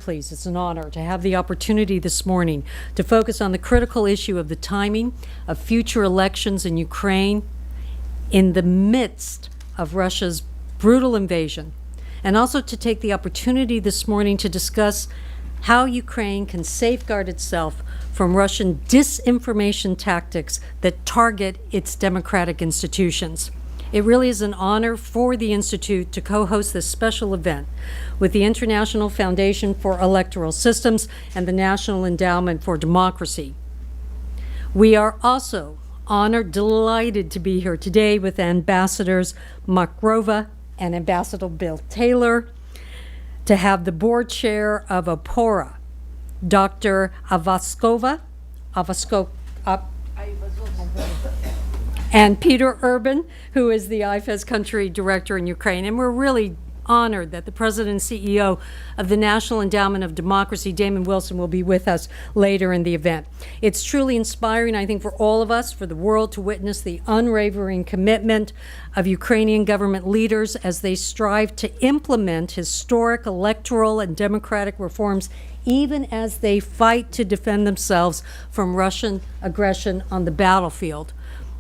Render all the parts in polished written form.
Please, it's an honor to have the opportunity this morning to focus on the critical issue of the timing of future elections in Ukraine in the midst of Russia's brutal invasion, and also to take the opportunity this morning to discuss how Ukraine can safeguard itself from Russian disinformation tactics that target its democratic institutions. It really is an honor for the Institute to co-host this special event with the International Foundation for Electoral Systems and the National Endowment for Democracy. We are also honored, delighted to be here today with Ambassadors Makarova and Ambassador Bill Taylor, to have the board chair of Opora, Dr. and Peter Urban, who is the IFES country director in Ukraine. And we're really honored that the president and CEO of the National Endowment of Democracy, Damon Wilson, will be with us later in the event. It's truly inspiring, I think, for all of us, for the world to witness the unwavering commitment of Ukrainian government leaders as they strive to implement historic electoral and democratic reforms, even as they fight to defend themselves from Russian aggression on the battlefield.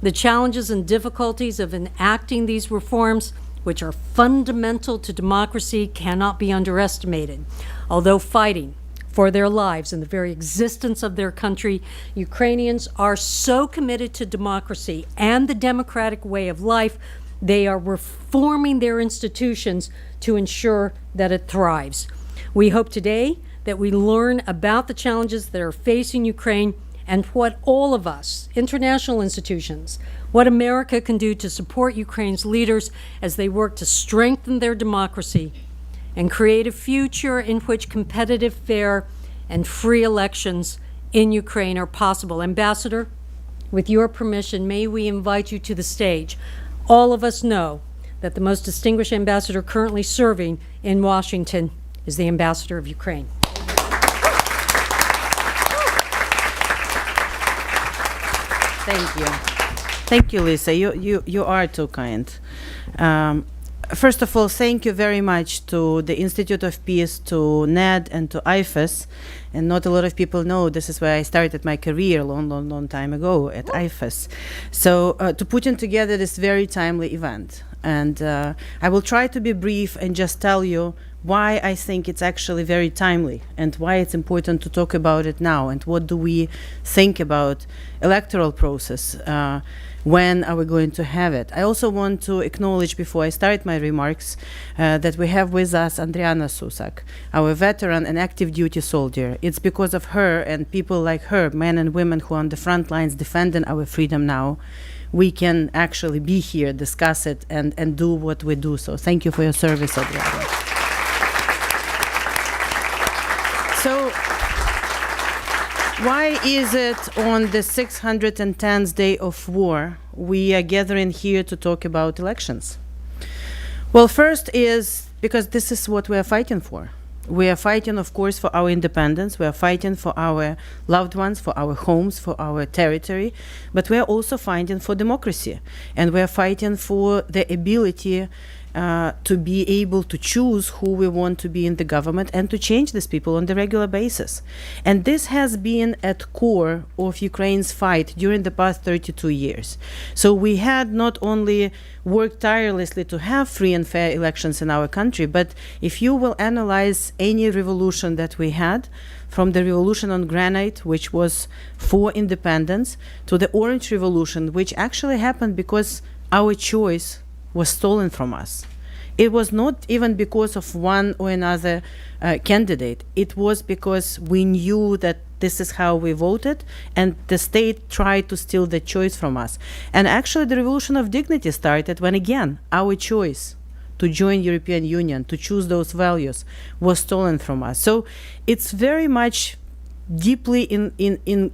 The challenges and difficulties of enacting these reforms, which are fundamental to democracy, cannot be underestimated. Although fighting for their lives and the very existence of their country, Ukrainians are so committed to democracy and the democratic way of life, they are reforming their institutions to ensure that it thrives. We hope today that we learn about the challenges that are facing Ukraine and what all of us, international institutions, what America can do to support Ukraine's leaders as they work to strengthen their democracy and create a future in which competitive, fair, and free elections in Ukraine are possible. Ambassador, with your permission, may we invite you to the stage. All of us know that the most distinguished ambassador currently serving in Washington is the ambassador of Ukraine. Thank you. Thank you, Lisa. You are too kind. First of all, thank you very much to the Institute of Peace, to NED, and to IFES. And not a lot of people know this is where I started my career a long time ago, at IFES. So to putting together this very timely event. And I will try to be brief and just tell you why I think it's actually very timely and why it's important to talk about it now, and what do we think about electoral process, when are we going to have it. I also want to acknowledge, before I start my remarks, that we have with us Andriana Susak, our veteran and active duty soldier. It's because of her and people like her, men and women who are on the front lines defending our freedom now, we can actually be here, discuss it, and do what we do. So thank you for your service, Adriana. So why is it on the 610th day of war we are gathering here to talk about elections? Well, first is because this is what we are fighting for. We are fighting, of course, for our independence. We are fighting for our loved ones, for our homes, for our territory. But we are also fighting for democracy. And we are fighting for the ability to be able to choose who we want to be in the government and to change these people on the regular basis. And this has been at core of Ukraine's fight during the past 32 years. So we had not only worked tirelessly to have free and fair elections in our country, but if you will analyze any revolution that we had, from the revolution on granite, which was for independence, to the Orange Revolution, which actually happened because our choice was stolen from us. It was not even because of one or another candidate. It was because we knew that this is how we voted, and the state tried to steal the choice from us. And actually the revolution of dignity started when, again, our choice to join European Union, to choose those values, was stolen from us. So it's very much deeply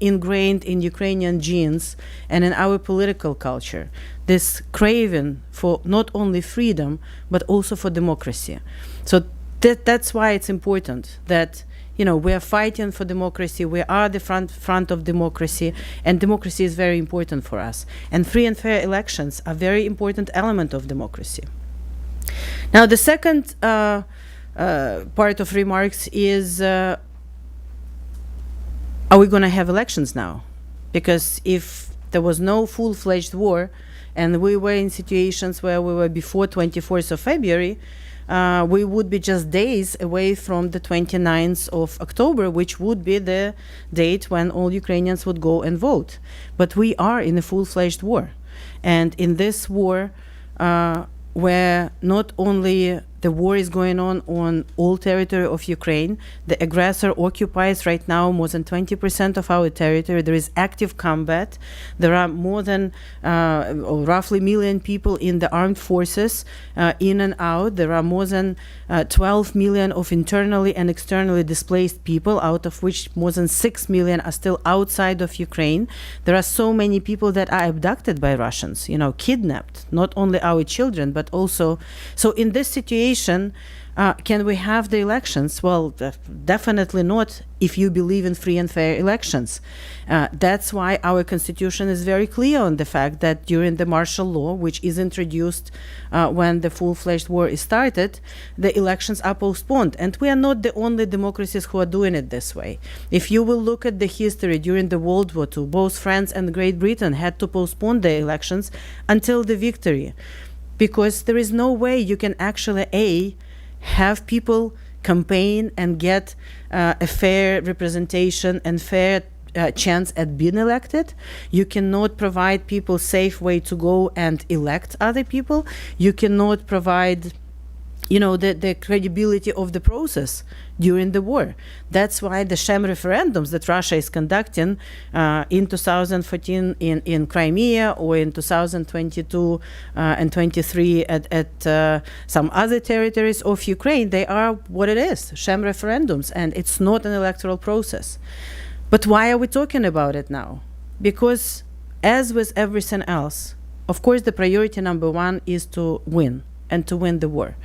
ingrained in Ukrainian genes and in our political culture, this craving for not only freedom, but also for democracy. So that's why it's important that, you know, we are fighting for democracy, we are the front of democracy, and democracy is very important for us. And free and fair elections are a very important element of democracy. Now, the second part of remarks is, are we going to have elections now? Because if there was no full-fledged war, and we were in situations where we were before 24th of February, we would be just days away from the 29th of October, which would be the date when all Ukrainians would go and vote. But we are in a full-fledged war. And in this war, where not only the war is going on all territory of Ukraine, the aggressor occupies right now more than 20% of our territory. There is active combat. There are more than roughly 1 million people in the armed forces, in and out. There are more than 12 million of internally and externally displaced people, out of which more than 6 million are still outside of Ukraine. There are so many people that are abducted by Russians, kidnapped, not only our children, but also. So in this situation, can we have the elections? Well, definitely not if you believe in free and fair elections. That's why our constitution is very clear on the fact that during the martial law, which is introduced when the full-fledged war is started, the elections are postponed. And we are not the only democracies who are doing it this way. If you will look at the history during the World War II, both France and Great Britain had to postpone their elections until the victory, because there is no way you can actually have people campaign and get a fair representation and fair chance at being elected. You cannot provide people safe way to go and elect other people. You cannot provide the credibility of the process during the war. That's why the sham referendums that Russia is conducting in 2014 in Crimea, or in 2022 and 23 at some other territories of Ukraine, they are what it is, sham referendums, and it's not an electoral process. But why are we talking about it now? Because as with everything else, of course, the priority number one is to win, and to win the war.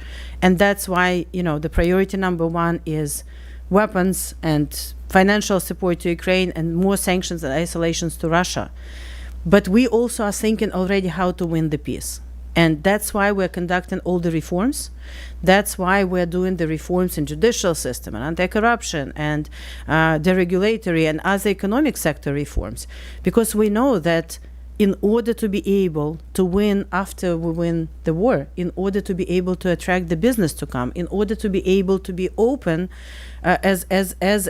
And that's why, the priority number one is weapons and financial support to Ukraine and more sanctions and isolations to Russia. But we also are thinking already how to win the peace. And that's why we're conducting all the reforms. That's why we're doing the reforms in judicial system and anti-corruption and the regulatory and other economic sector reforms. Because we know that in order to be able to win after we win the war, in order to be able to attract the business to come, in order to be able to be open as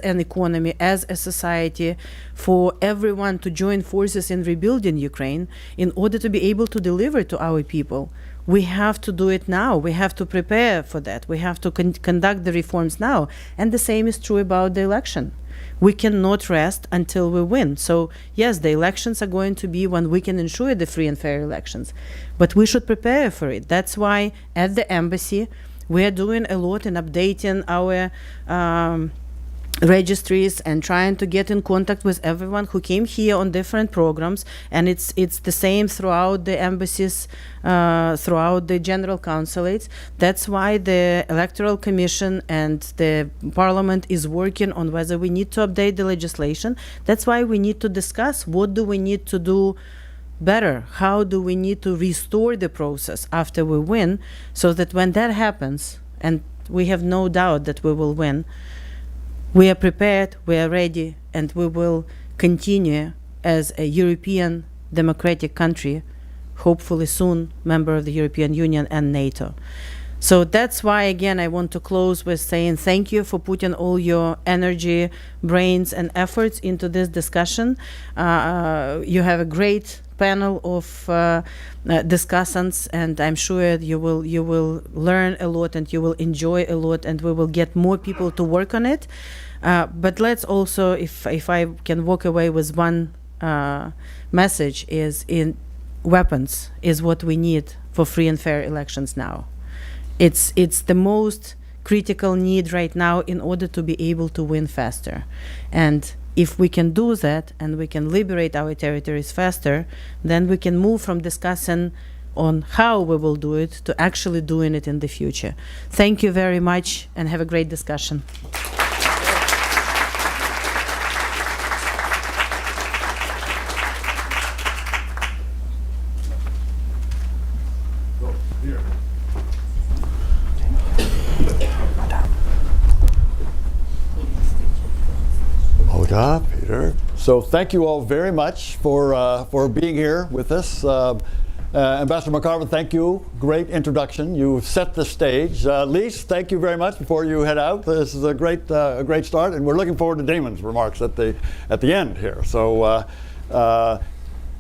an economy, as a society, for everyone to join forces in rebuilding Ukraine, in order to be able to deliver to our people, we have to do it now. We have to prepare for that. We have to conduct the reforms now. And the same is true about the election. We cannot rest until we win. So yes, the elections are going to be when we can ensure the free and fair elections, but we should prepare for it. That's why at the embassy we are doing a lot in updating our registries and trying to get in contact with everyone who came here on different programs, and it's the same throughout the embassies, throughout the general consulates. That's why the Electoral Commission and the Parliament is working on whether we need to update the legislation. That's why we need to discuss what do we need to do better, how do we need to restore the process after we win, so that when that happens, and we have no doubt that we will win, we are prepared, we are ready, and we will continue as a European democratic country, hopefully soon member of the European Union and NATO. So that's why, again, I want to close with saying thank you for putting all your energy, brains, and efforts into this discussion. You have a great panel of discussants, and I'm sure you will learn a lot and you will enjoy a lot, and we will get more people to work on it. But let's also, if I can walk away with one message, is in weapons is what we need for free and fair elections now. It's the most critical need right now in order to be able to win faster. And if we can do that and we can liberate our territories faster, then we can move from discussing on how we will do it to actually doing it in the future. Thank you very much and have a great discussion. Here. Olga, Peter. So thank you all very much for being here with us. Ambassador McCarver, thank you. Great introduction. You've set the stage. Lise, thank you very much before you head out. This is a great start, and we're looking forward to Damon's remarks at the end here. So,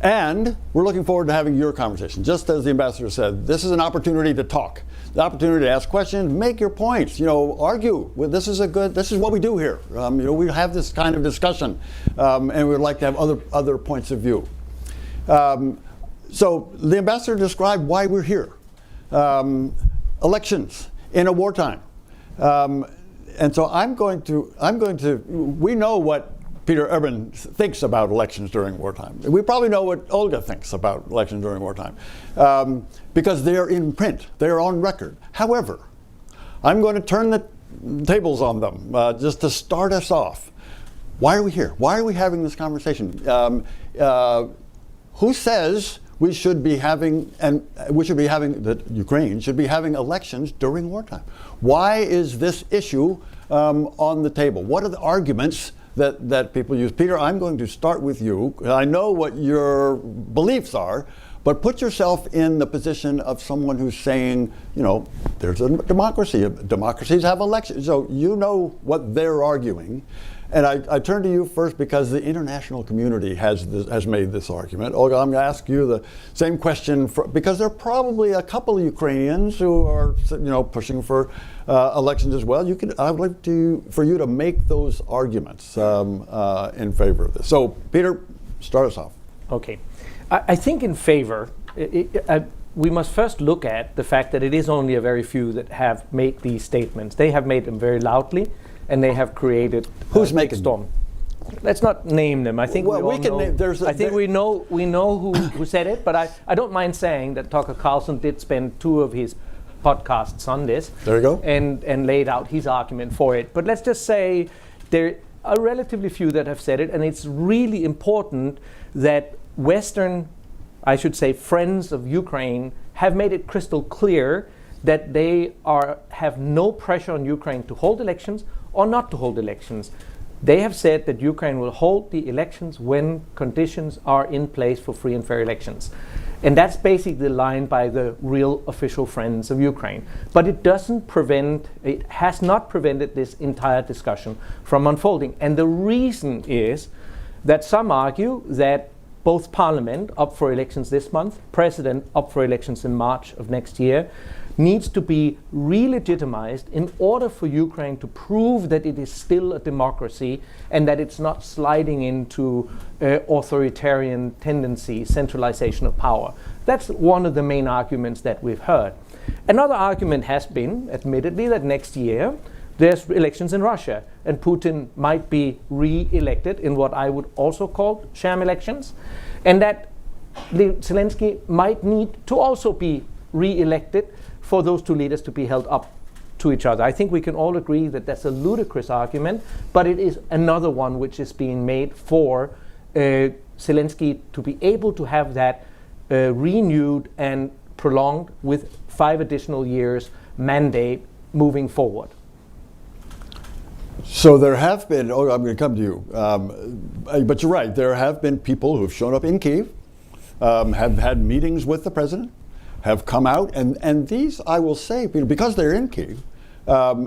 and we're looking forward to having your conversation. Just as the ambassador said, this is an opportunity to talk, the opportunity to ask questions, make your points. Argue. This is what we do here. We have this kind of discussion, and we'd like to have other points of view. So the ambassador described why we're here. Elections in a wartime. And so we know what Peter Urban thinks about elections during wartime. We probably know what Olga thinks about elections during wartime, because they're in print, they're on record. However, I'm going to turn the tables on them just to start us off. Why are we here? Why are we having this conversation? Who says we should be having, that Ukraine should be having elections during wartime? Why is this issue on the table? What are the arguments that people use? Peter, I'm going to start with you. I know what your beliefs are, but put yourself in the position of someone who's saying, there's a democracy. Democracies have elections. So you know what they're arguing. And I turn to you first because the international community has made this argument. Olga, I'm going to ask you the same question because there are probably a couple of Ukrainians who are, pushing for elections as well. I would like for you to make those arguments in favor of this. So, Peter, start us off. Okay, I think in favor, we must first look at the fact that it is only a very few that have made these statements. They have made them very loudly, and they have created who's making storm. Let's not name them. I think we can know. I think we know who said it. But I don't mind saying that Tucker Carlson did spend 2 of his podcasts on this. There you go. And laid out his argument for it. But let's just say there are relatively few that have said it, and it's really important that Western, I should say, friends of Ukraine have made it crystal clear that they have no pressure on Ukraine to hold elections or not to hold elections. They have said that Ukraine will hold the elections when conditions are in place for free and fair elections. And that's basically the line by the real official friends of Ukraine. But it has not prevented this entire discussion from unfolding. And the reason is that some argue that both Parliament up for elections this month, President up for elections in March of next year, needs to be re-legitimized in order for Ukraine to prove that it is still a democracy and that it's not sliding into authoritarian tendency, centralization of power. That's one of the main arguments that we've heard. Another argument has been, admittedly, that next year there's elections in Russia and Putin might be re-elected in what I would also call sham elections, and that Zelensky might need to also be re-elected for those 2 leaders to be held up to each other. I think we can all agree that that's a ludicrous argument, but it is another one which is being made for Zelensky to be able to have that renewed and prolonged with 5 additional years mandate moving forward. So there have been, I'm going to come to you, but you're right, there have been people who've shown up in Kyiv, have had meetings with the president, have come out, and these, I will say, Peter, because they're in Kyiv,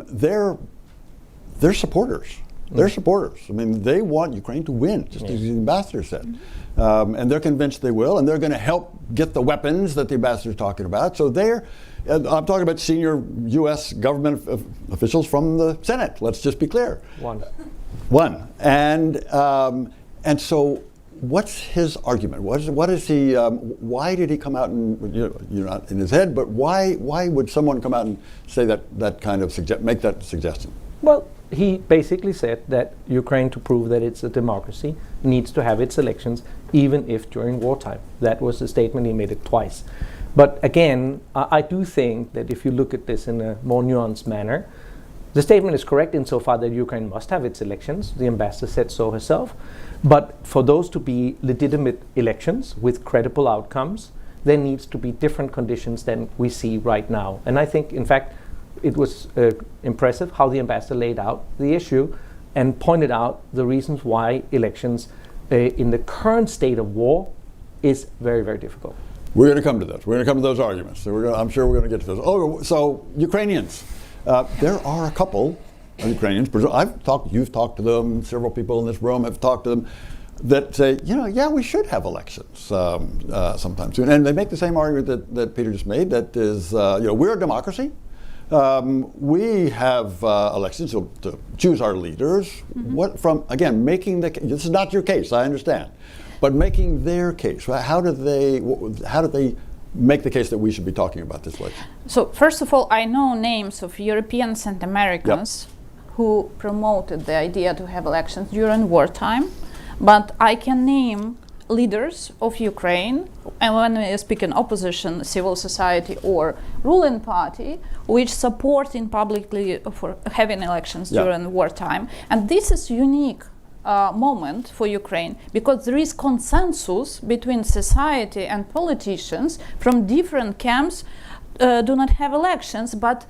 they're supporters. They're supporters. I mean, they want Ukraine to win, just as the ambassador said. And they're convinced they will, and they're going to help get the weapons that the ambassador's talking about. So I'm talking about senior U.S. government officials from the Senate. Let's just be clear. One. And so what's his argument? What is he? Why did he come out and you're not in his head? But why would someone come out and say that kind of make that suggestion? Well, he basically said that Ukraine, to prove that it's a democracy, needs to have its elections, even if during wartime. That was the statement. He made it twice. But again, I do think that if you look at this in a more nuanced manner, the statement is correct insofar that Ukraine must have its elections. The ambassador said so herself. But for those to be legitimate elections with credible outcomes, there needs to be different conditions than we see right now. And I think, in fact, it was impressive how the ambassador laid out the issue. and pointed out the reasons why elections in the current state of war is very, very difficult. We're going to come to this. We're going to come to those arguments. So I'm sure we're going to get to those. Oh, so Ukrainians. There are a couple of Ukrainians. You've talked to them. Several people in this room have talked to them that say, yeah, we should have elections sometime soon. And they make the same argument that Peter just made. That is, we're a democracy. We have elections to choose our leaders. Mm-hmm. Making this is not your case, I understand, but making their case. How do they make the case that we should be talking about this election? So first of all, I know names of Europeans and Americans who promoted the idea to have elections during wartime, but I can name leaders of Ukraine, and when we speak in opposition, civil society or ruling party, which supporting publicly for having elections during wartime. And this is unique moment for Ukraine because there is consensus between society and politicians from different camps do not have elections, but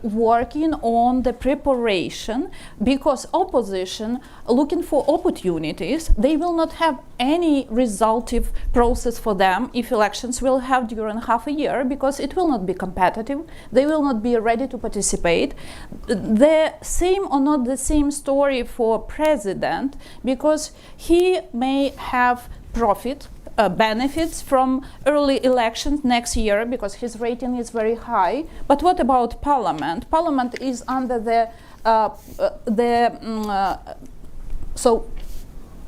working on the preparation, because opposition looking for opportunities, they will not have any resultive process for them if elections will have during half a year, because it will not be competitive, they will not be ready to participate. The same or not the same story for president, because he may have profit benefits from early elections next year because his rating is very high. But what about parliament? Parliament is under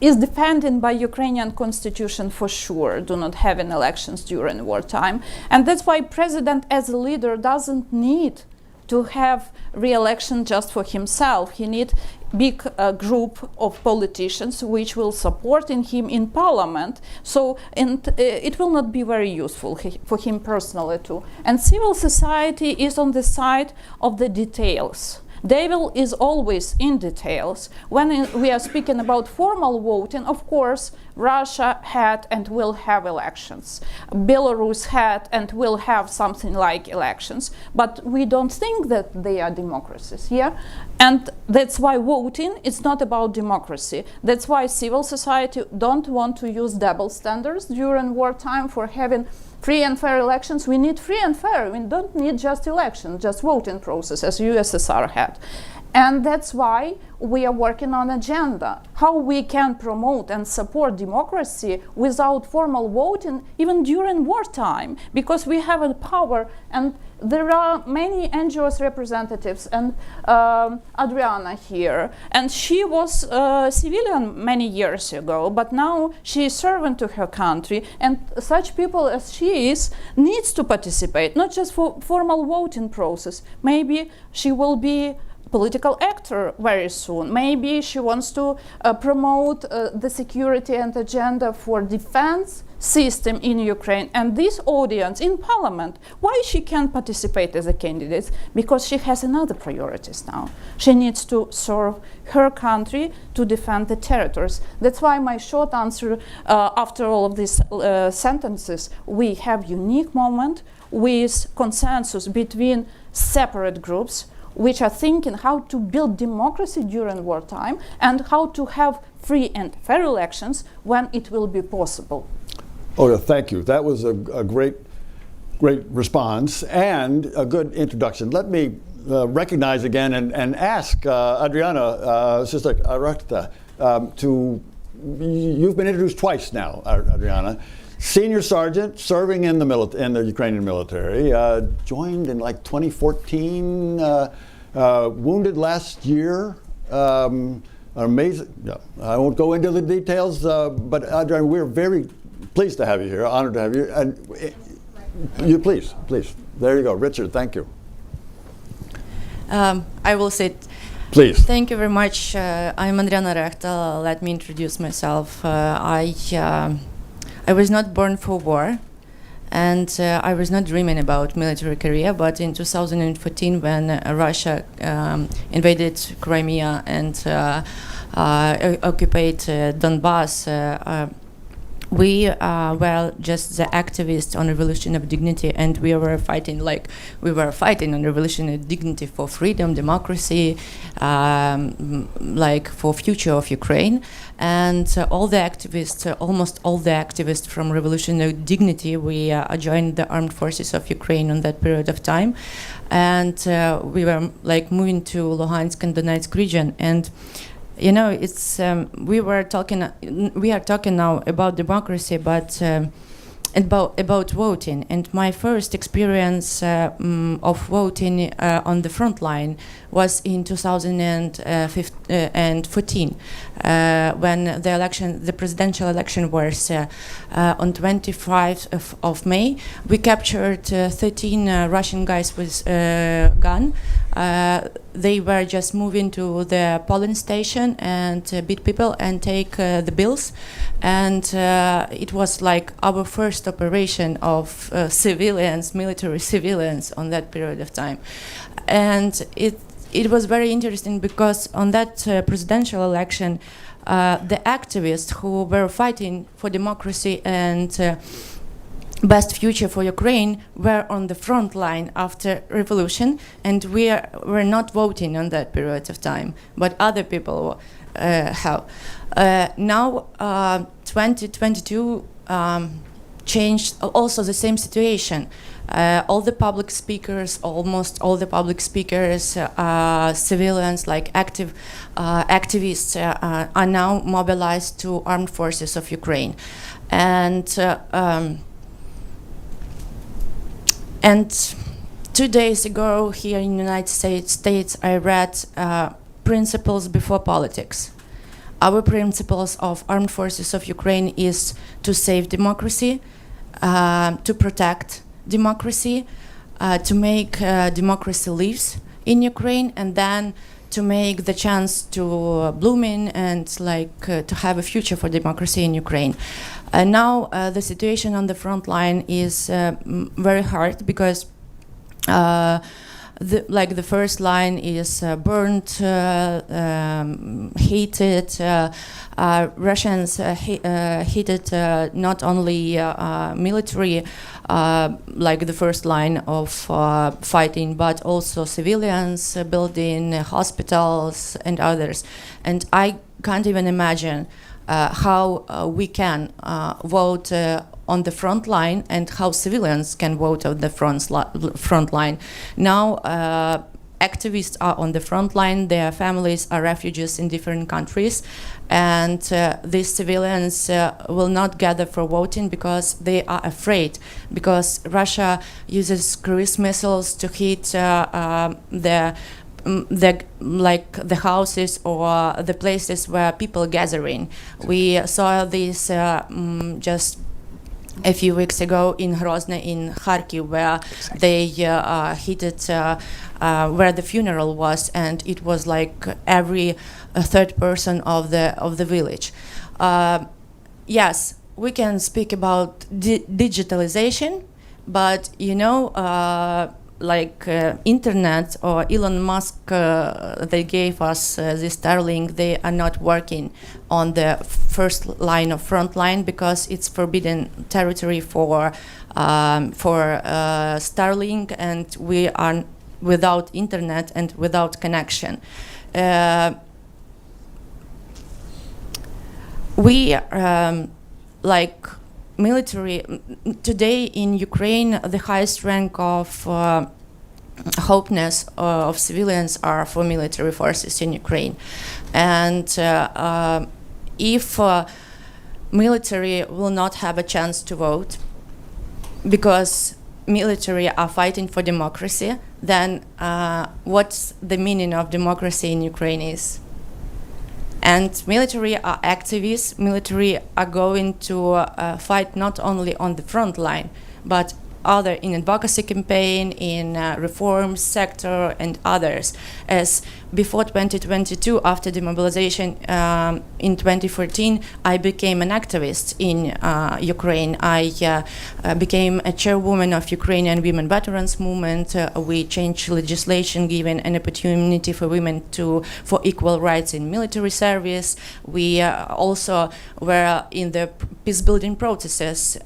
is defended by Ukrainian constitution for sure, do not have an elections during wartime. And that's why president as a leader doesn't need to have re-election just for himself. He needs big group of politicians which will support him in parliament. So it will not be very useful for him personally too. And civil society is on the side of the details. Devil is always in details. When we are speaking about formal voting, of course, Russia had and will have elections. Belarus had and will have something like elections. But we don't think that they are democracies, yeah? And that's why voting is not about democracy. That's why civil society don't want to use double standards during wartime for having free and fair elections. We need free and fair. We don't need just election, just voting process as USSR had. And that's why we are working on agenda, how we can promote and support democracy without formal voting even during wartime, because we have a power. And there are many NGOs representatives, and Adriana here, and she was a civilian many years ago, but now she is servant to her country, and such people as she is needs to participate, not just for formal voting process. Maybe she will be political actor very soon. Maybe she wants to promote the security and agenda for defense system in Ukraine. And this audience in parliament, why she can't participate as a candidate? Because she has another priorities now. She needs to serve her country to defend the territories. That's why my short answer after all of these sentences, we have unique moment with consensus between separate groups which are thinking how to build democracy during wartime and how to have free and fair elections when it will be possible. Oh, thank you. That was a great response and a good introduction. Let me recognize again and ask Adriana, Sister Arakta, you've been introduced twice now, Adriana. Senior sergeant serving in the Ukrainian military, joined in like 2014, wounded last year. Amazing. No, I won't go into the details, but Adriana, we're very pleased to have you here, honored to have you. And you please. There you go. Richard, thank you. I will say please. Thank you very much. I'm Adriana Rechtel. Let me introduce myself. I was not born for war, and I was not dreaming about military career, but in 2014 when Russia invaded Crimea and occupied Donbass, we were just the activists on Revolution of Dignity, and we were fighting on Revolution of Dignity for freedom, democracy, like for future of Ukraine. And almost all the activists from Revolution of Dignity, we joined the armed forces of Ukraine on that period of time, and we were like moving to Luhansk and Donetsk region. And you know, it's we are talking now about democracy, but about voting. And my first experience of voting on the front line was in 2014, when the presidential election was on 25th of May. We captured 13 Russian guys with gun. They were just moving to the polling station and beat people and take the bills. And it was like our first operation of military civilians on that period of time. And it was very interesting because on that presidential election, the activists who were fighting for democracy and best future for Ukraine were on the front line after revolution, and we were not voting on that period of time, but other people have. Now 2022 changed also the same situation. Almost all the public speakers, civilians, like activists, are now mobilized to armed forces of Ukraine. And 2 days ago, here in the United States, I read Principles Before Politics. Our principles of armed forces of Ukraine is to save democracy, to protect democracy, to make democracy live in Ukraine, and then to make the chance to blooming and to have a future for democracy in Ukraine. Now the situation on the front line is very hard because the first line is burnt, heated. Russians heated not only military, like the first line of fighting, but also civilians, building hospitals and others. And I can't even imagine how we can vote on the front line and how civilians can vote on the front line. Now, activists are on the front line, their families are refugees in different countries, and these civilians will not gather for voting because they are afraid, because Russia uses cruise missiles to hit the houses or the places where people gathering. We saw this just a few weeks ago in Grozny, in Kharkiv, where they hit it, where the funeral was, and it was like every third person of the village. Yes, we can speak about digitalization, but you know, internet or Elon Musk, they gave us this Starlink, they are not working on the first line or front line because it's forbidden territory for Starlink, and we are without internet and without connection. We military today in Ukraine, the highest rank of hopeness of civilians are for military forces in Ukraine, and if military will not have a chance to vote because military are fighting for democracy, then what's the meaning of democracy in Ukraine is? And military are activists. Military are going to fight not only on the front line, but other in advocacy campaign, in reform sector, and others. As before 2022, after demobilization in 2014, I became an activist in Ukraine. I became a chairwoman of Ukrainian Women Veterans Movement. We changed legislation giving an opportunity for women for equal rights in military service. We also were in the peace building processes.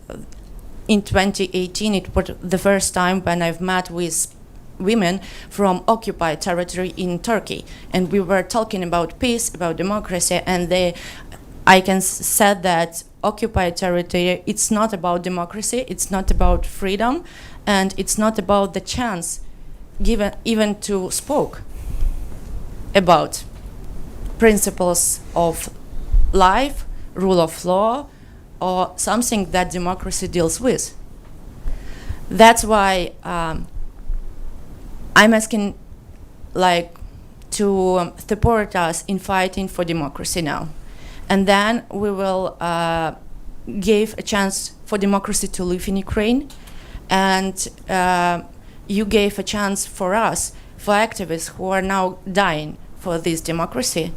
In 2018, it was the first time when I've met with women from occupied territory in Turkey, and we were talking about peace, about democracy, and I can say that occupied territory, it's not about democracy, it's not about freedom, and it's not about the chance given even to speak about principles of life, rule of law, or something that democracy deals with. That's why I'm asking to support us in fighting for democracy now. And then we will give a chance for democracy to live in Ukraine. And you gave a chance for us, for activists who are now dying for this democracy,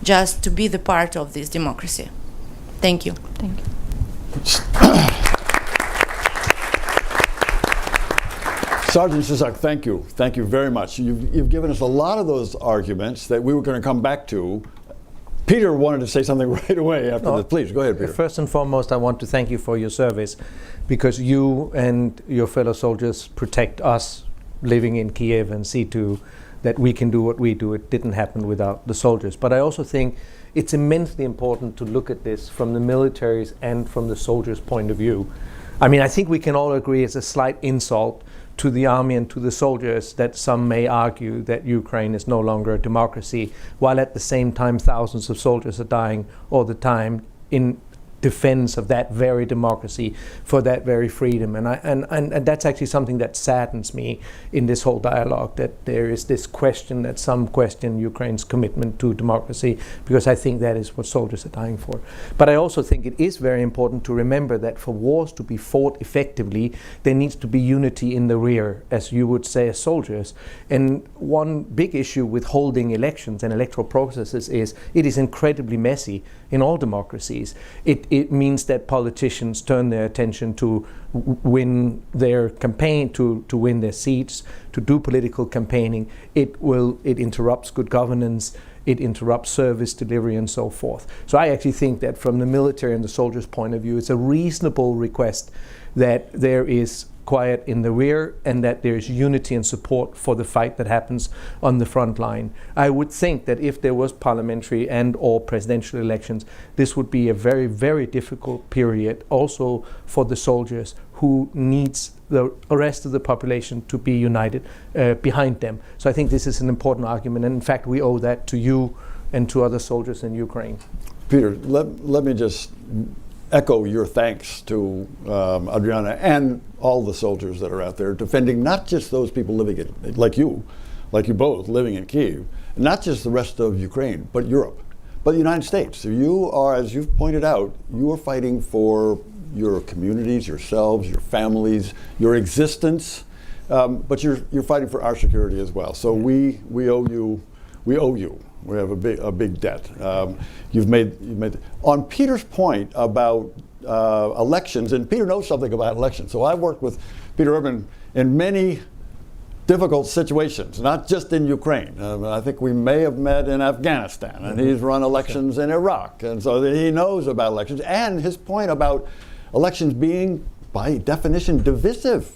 just to be the part of this democracy. Thank you. Thank you. Sergeant Sysak, thank you. Thank you very much. You've given us a lot of those arguments that we were going to come back to. Peter wanted to say something right away after this. Please, go ahead, Peter. First and foremost, I want to thank you for your service, because you and your fellow soldiers protect us living in Kiev and see to that we can do what we do. It didn't happen without the soldiers. But I also think it's immensely important to look at this from the military's and from the soldiers' point of view. I mean, I think we can all agree it's a slight insult to the army and to the soldiers that some may argue that Ukraine is no longer a democracy, while at the same time thousands of soldiers are dying all the time in defense of that very democracy, for that very freedom. And that's actually something that saddens me in this whole dialogue, that there is this question, that some question Ukraine's commitment to democracy, because I think that is what soldiers are dying for. But I also think it is very important to remember that for wars to be fought effectively, there needs to be unity in the rear, as you would say, as soldiers. And one big issue with holding elections and electoral processes is it is incredibly messy in all democracies. It means that politicians turn their attention to win their campaign, to win their seats, to do political campaigning. It interrupts good governance, it interrupts service delivery and so forth. So I actually think that from the military and the soldiers' point of view, it's a reasonable request that there is quiet in the rear and that there's unity and support for the fight that happens on the front line. I would think that if there was parliamentary and or presidential elections, this would be a very, very difficult period also for the soldiers, who needs the rest of the population to be united behind them. So I think this is an important argument, and in fact we owe that to you and to other soldiers in Ukraine. Peter, let me just echo your thanks to Adriana and all the soldiers that are out there defending not just those people living in, like you both, living in Kyiv, not just the rest of Ukraine, but Europe, but the United States. You are, as you've pointed out, you are fighting for your communities, yourselves, your families, your existence, but you're fighting for our security as well. So we owe you. We have a big debt. You've made on Peter's point about elections, and Peter knows something about elections. So I've worked with Peter Urban in many difficult situations, not just in Ukraine. I think we may have met in Afghanistan, and he's run elections in Iraq, and so he knows about elections. And his point about elections being, by definition, divisive.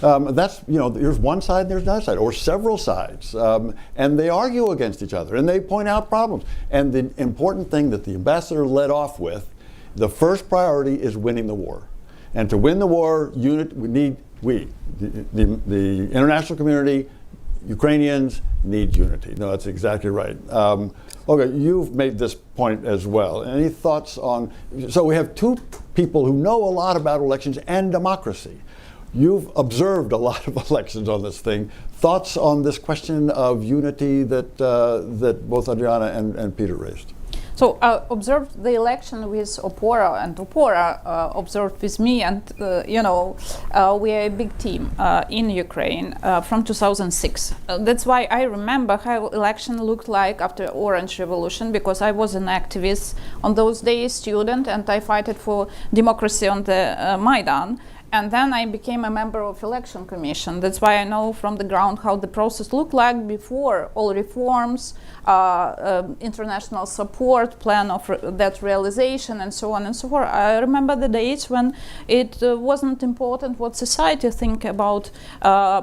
That's, there's one side and there's another side, or several sides, and they argue against each other, and they point out problems. And the important thing that the ambassador led off with, the first priority is winning the war. And to win the war, the international community, Ukrainians need unity. No, that's exactly right. Okay, you've made this point as well. Any thoughts on, so we have two people who know a lot about elections and democracy. You've observed a lot of elections on this thing. Thoughts on this question of unity that both Adriana and Peter raised? So I observed the election with Opora, and Opora observed with me, and we are a big team in Ukraine from 2006. That's why I remember how election looked like after Orange Revolution, because I was an activist on those days, student, and I fought for democracy on the Maidan. And then I became a member of election commission. That's why I know from the ground how the process looked like before all reforms, international support, plan of that realization, and so on and so forth. I remember the days when it wasn't important what society think about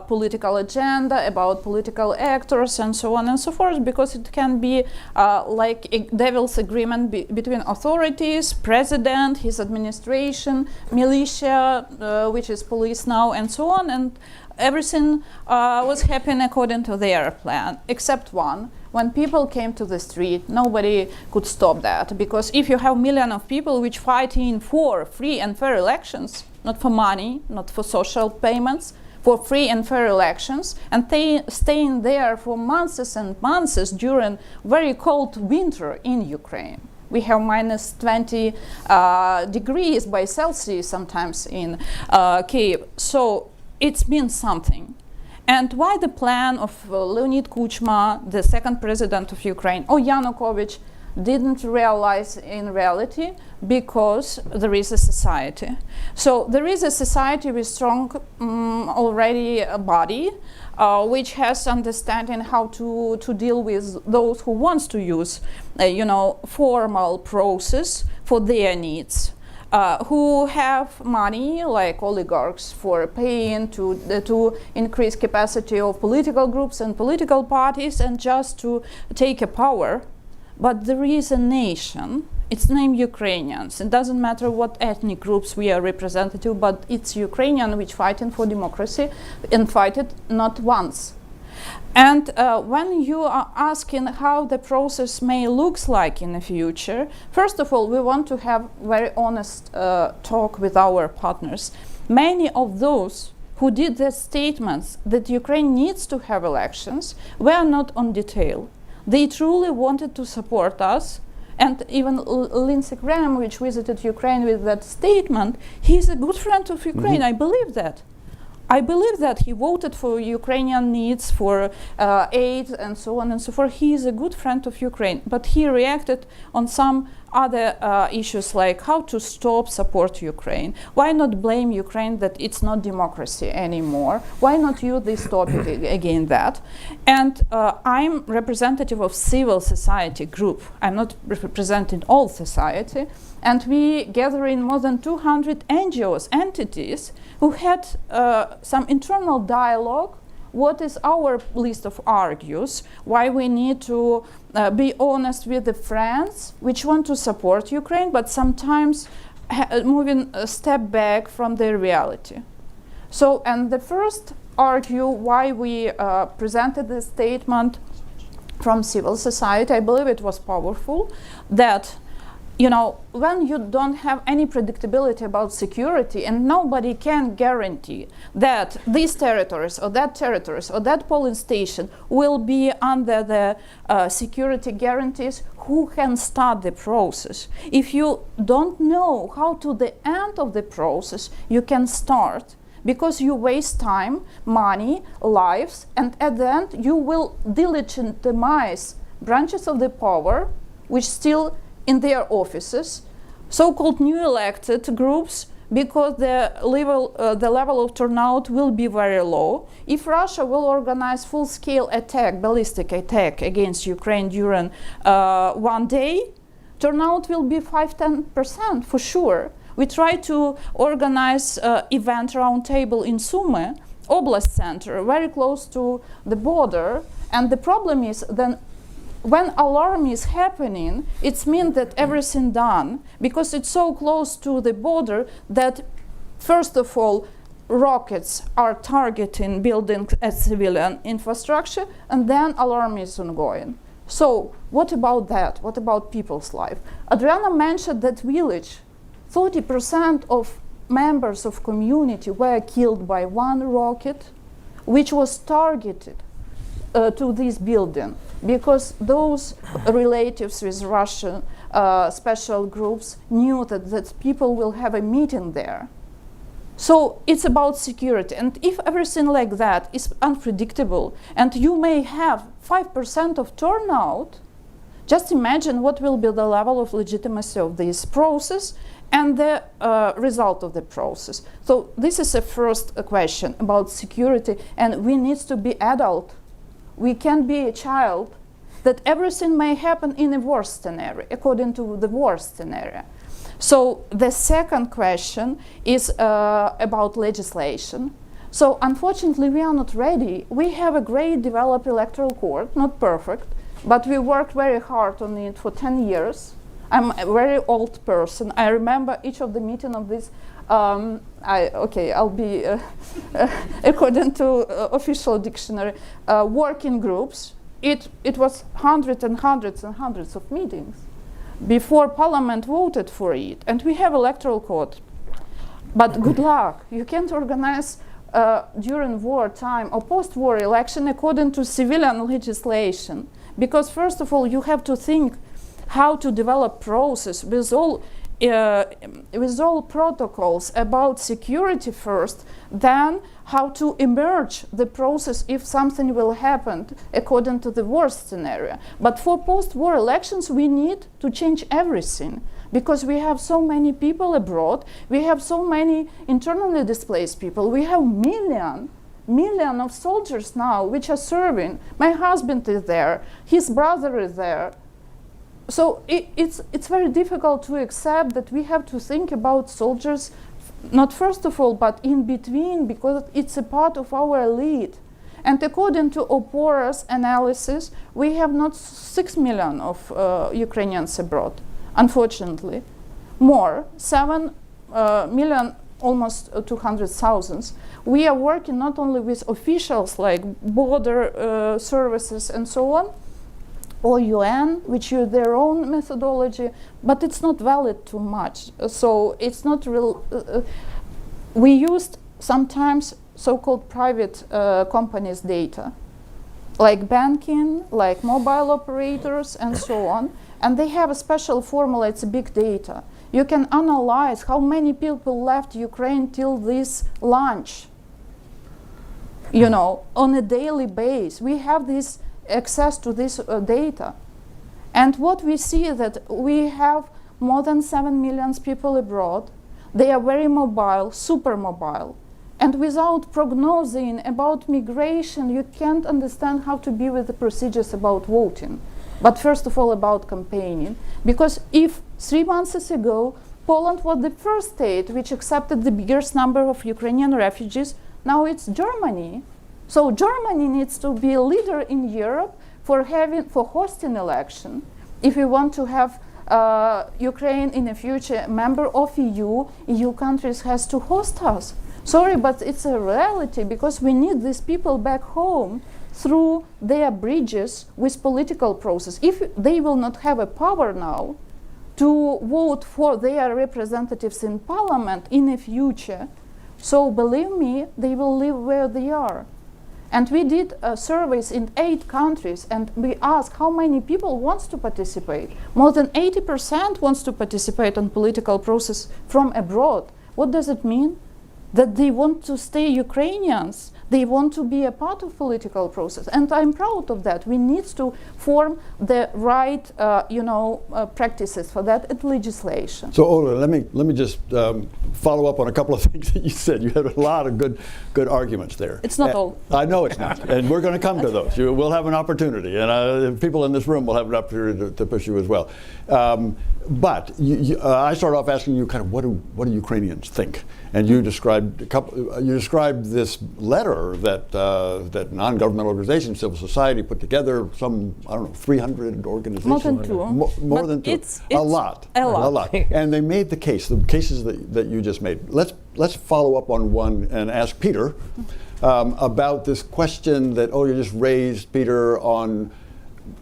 political agenda, about political actors, and so on and so forth, because it can be like a devil's agreement between authorities, president, his administration, militia, which is police now, and so on, and everything was happening according to their plan, except one. When people came to the street, nobody could stop that, because if you have millions of people which fighting for free and fair elections, not for money, not for social payments, for free and fair elections, and they staying there for months and months during very cold winter in Ukraine. We have minus 20 degrees by Celsius sometimes in Kyiv. So it means something. And why the plan of Leonid Kuchma, the second president of Ukraine, or Yanukovych, didn't realize in reality? Because there is a society. So there is a society with strong already a body, which has understanding how to deal with those who wants to use, formal process for their needs. Who have money, like oligarchs, for paying to increase capacity of political groups and political parties, and just to take a power. But there is a nation. It's named Ukrainians. It doesn't matter what ethnic groups we are representative, but it's Ukrainian which fighting for democracy, and fight it not once. And when you are asking how the process may look like in the future, first of all, we want to have very honest talk with our partners. Many of those who did the statements that Ukraine needs to have elections were not on detail. They truly wanted to support us. And even Lindsey Graham, which visited Ukraine with that statement, he's a good friend of Ukraine. I believe that. I believe that he voted for Ukrainian needs, for aid, and so on and so forth. He is a good friend of Ukraine, but he reacted on some other issues, like how to stop support Ukraine. Why not blame Ukraine that it's not democracy anymore? Why not use this topic again that? And I'm representative of civil society group. I'm not representing all society. And we gather in more than 200 NGOs, entities, who had some internal dialogue. What is our list of argues? Why we need to be honest with the friends which want to support Ukraine, but sometimes moving a step back from their reality. So, and the first argue why we presented the statement from civil society, I believe it was powerful, that when you don't have any predictability about security, and nobody can guarantee that these territories or that polling station will be under the security guarantees, who can start the process? If you don't know how to the end of the process, you can start, because you waste time, money, lives, and at the end you will delegitimize branches of the power which still in their offices, so-called new elected groups, because the level of turnout will be very low. If Russia will organize full-scale attack, ballistic attack against Ukraine during one day, turnout will be 5–10% for sure. We try to organize event roundtable in Sumy, Oblast Center, very close to the border, and the problem is then when alarm is happening, it means that everything done, because it's so close to the border that, first of all, rockets are targeting buildings as civilian infrastructure, and then alarm is ongoing. So what about that? What about people's life? Adriana mentioned that village. 30% of members of community were killed by one rocket, which was targeted to this building. because those relatives with Russian special groups knew that people will have a meeting there. So it's about security. And if everything like that is unpredictable, and you may have 5% of turnout, just imagine what will be the level of legitimacy of this process and the result of the process. So this is the first question about security, and we need to be adult. We can't be a child that everything may happen in a worst scenario, according to the worst scenario. So the second question is about legislation. So unfortunately, we are not ready. We have a great developed electoral court, not perfect, but we worked very hard on it for 10 years. I'm a very old person. I remember each of the meeting of this. I'll be according to official dictionary, working groups. It was hundreds and hundreds and hundreds of meetings before Parliament voted for it, and we have electoral code. But good luck, you can't organize during wartime or post-war election according to civilian legislation, because first of all you have to think how to develop process with all protocols about security first, then how to emerge the process if something will happen according to the worst scenario. But for post-war elections, we need to change everything because we have so many people abroad, we have so many internally displaced people, we have million of soldiers now which are serving. My husband is there, his brother is there. So it's very difficult to accept that we have to think about soldiers, not first of all, but in between, because it's a part of our elite. And according to Opora's analysis, we have not 6 million of Ukrainians abroad, unfortunately. More, 7 million, almost 200,000. We are working not only with officials like border services and so on, or UN, which use their own methodology, but it's not valid too much. So it's not real. We used sometimes so-called private companies' data, like banking, like mobile operators, and so on. And they have a special formula, it's big data. You can analyze how many people left Ukraine till this launch, you know, on a daily basis. We have this access to this data. And what we see is that we have more than 7 million people abroad. They are very mobile, super mobile. And without prognosing about migration, you can't understand how to be with the procedures about voting. But first of all, about campaigning. Because if 3 months ago, Poland was the first state which accepted the biggest number of Ukrainian refugees, now it's Germany. So Germany needs to be a leader in Europe for hosting election. If we want to have Ukraine in the future member of EU countries has to host us. Sorry, but it's a reality because we need these people back home through their bridges with political process. If they will not have a power now to vote for their representatives in parliament in the future, so believe me, they will live where they are. And we did surveys in 8 countries, and we asked how many people wants to participate. More than 80% wants to participate on political process from abroad. What does it mean? That they want to stay Ukrainians. They want to be a part of political process. And I'm proud of that. We need to form the right, practices for that and legislation. So Ola, let me just follow up on a couple of things that you said. You had a lot of good arguments there. It's not all. I know it's not, and we're going to come to those. We'll have an opportunity, and people in this room will have an opportunity to push you as well. But I started off asking you kind of what do Ukrainians think, and you described this letter that non-governmental organizations, civil society put together, 300 organizations. More than 2. More than 2. It's a lot. And they made the cases that you just made. Let's follow up on one and ask Peter about this question that Olga just raised, Peter, on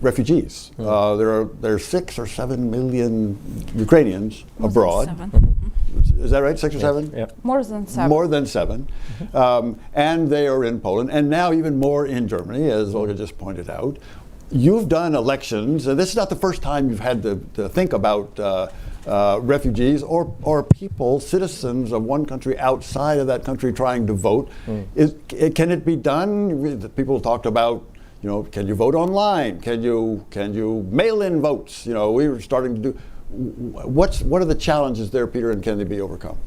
refugees. There are 6 or 7 million Ukrainians abroad. 7. Is that right? 6 or 7? Yeah. More than 7. More than 7. And they are in Poland, and now even more in Germany, as Olga just pointed out. you've done elections, and this is not the first time you've had to think about refugees or people, citizens of one country outside of that country trying to vote. Can it be done? People talked about, can you vote online? Can you mail in votes? We were starting to do. What are the challenges there, Peter, and can they be overcome?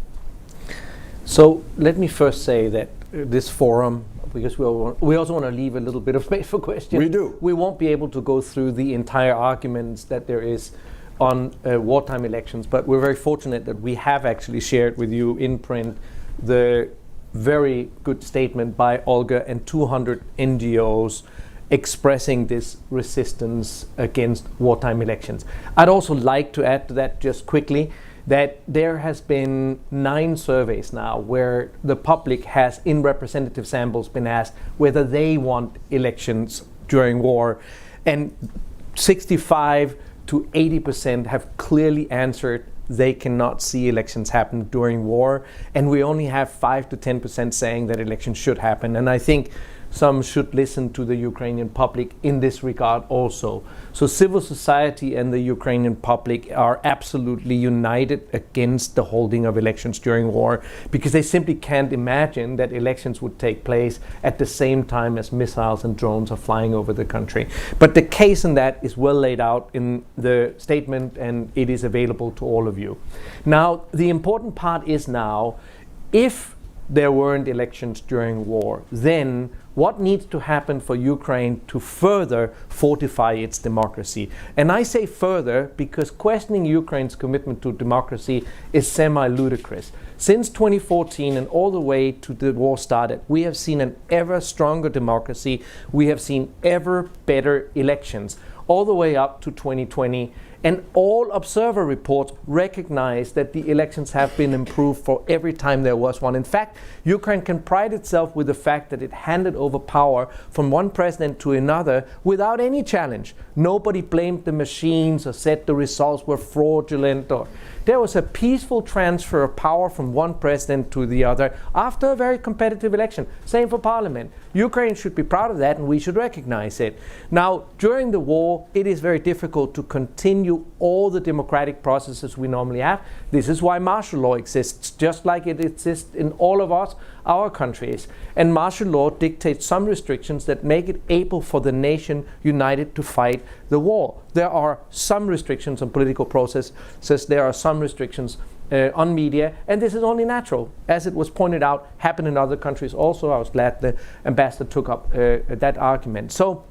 So let me first say that this forum, because we also want to leave a little bit of space for questions. We do. We won't be able to go through the entire arguments that there is on wartime elections, but we're very fortunate that we have actually shared with you in print the very good statement by Olga and 200 NGOs expressing this resistance against wartime elections. I'd also like to add to that just quickly that there has been 9 surveys now where the public has, in representative samples, been asked whether they want elections during war, and 65 to 80% have clearly answered they cannot see elections happen during war, and we only have 5 to 10% saying that elections should happen. And I think some should listen to the Ukrainian public in this regard also. So civil society and the Ukrainian public are absolutely united against the holding of elections during war, because they simply can't imagine that elections would take place at the same time as missiles and drones are flying over the country. But the case in that is well laid out in the statement, and it is available to all of you. Now, the important part is now, if there weren't elections during war, then what needs to happen for Ukraine to further fortify its democracy? And I say further because questioning Ukraine's commitment to democracy is semi-ludicrous. Since 2014 and all the way to the war started, we have seen an ever stronger democracy. We have seen ever better elections, all the way up to 2020. And all observer reports recognize that the elections have been improved for every time there was one. In fact, Ukraine can pride itself with the fact that it handed over power from one president to another without any challenge. Nobody blamed the machines or said the results were fraudulent. Or there was a peaceful transfer of power from one president to the other after a very competitive election. Same for parliament. Ukraine should be proud of that, and we should recognize it. Now, during the war, it is very difficult to continue all the democratic processes we normally have. This is why martial law exists, just like it exists in all of our countries. And martial law dictates some restrictions that make it able for the nation united to fight the war. There are some restrictions on political processes. There are some restrictions on media, and this is only natural. As it was pointed out, happened in other countries also. I was glad the ambassador took up that argument. So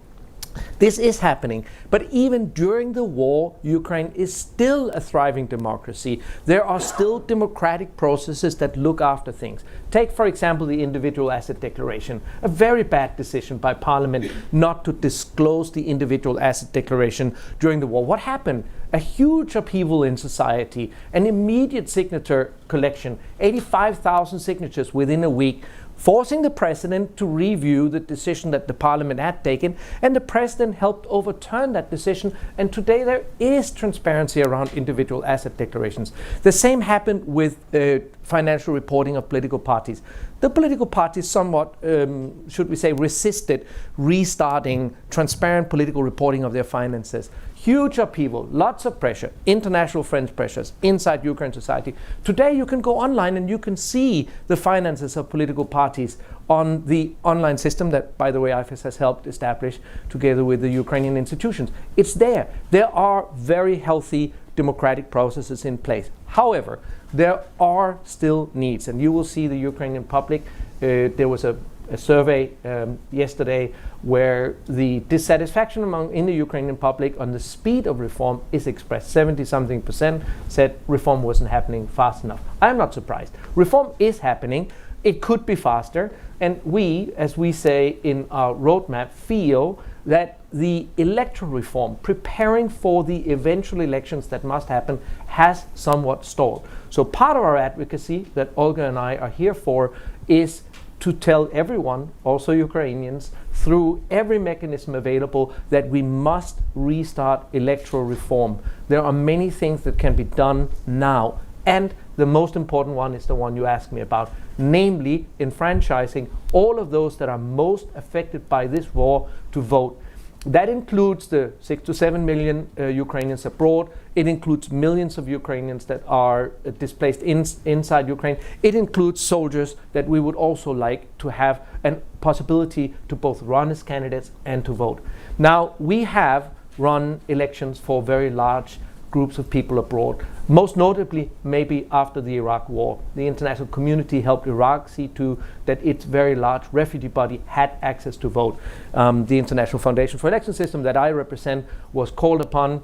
this is happening, but even during the war, Ukraine is still a thriving democracy. There are still democratic processes that look after things. Take, for example, the individual asset declaration. A very bad decision by parliament not to disclose the individual asset declaration during the war. What happened? A huge upheaval in society, an immediate signature collection, 85,000 signatures within a week, forcing the president to review the decision that the parliament had taken, and the president helped overturn that decision, and today there is transparency around individual asset declarations. The same happened with financial reporting of political parties. The political parties somewhat, should we say, resisted restarting transparent political reporting of their finances. Huge upheaval, lots of pressure, international French pressures inside Ukraine society. Today you can go online and you can see the finances of political parties on the online system that, by the way, IFES has helped establish together with the Ukrainian institutions. It's there. There are very healthy democratic processes in place. However, there are still needs, and you will see the Ukrainian public. There was a survey yesterday where the dissatisfaction in the Ukrainian public on the speed of reform is expressed. 70-something% said reform wasn't happening fast enough. I'm not surprised. Reform is happening. It could be faster. And we, as we say in our roadmap, feel that the electoral reform, preparing for the eventual elections that must happen, has somewhat stalled. So part of our advocacy that Olga and I are here for is to tell everyone, also Ukrainians, through every mechanism available, that we must restart electoral reform. There are many things that can be done now, and the most important one is the one you asked me about, namely enfranchising all of those that are most affected by this war to vote. That includes the 6 to 7 million Ukrainians abroad. It includes millions of Ukrainians that are displaced inside Ukraine. It includes soldiers that we would also like to have a possibility to both run as candidates and to vote. Now, we have run elections for very large groups of people abroad. Most notably, maybe after the Iraq war. The international community helped Iraq see to that its very large refugee body had access to vote. The International Foundation for Election Systems that I represent was called upon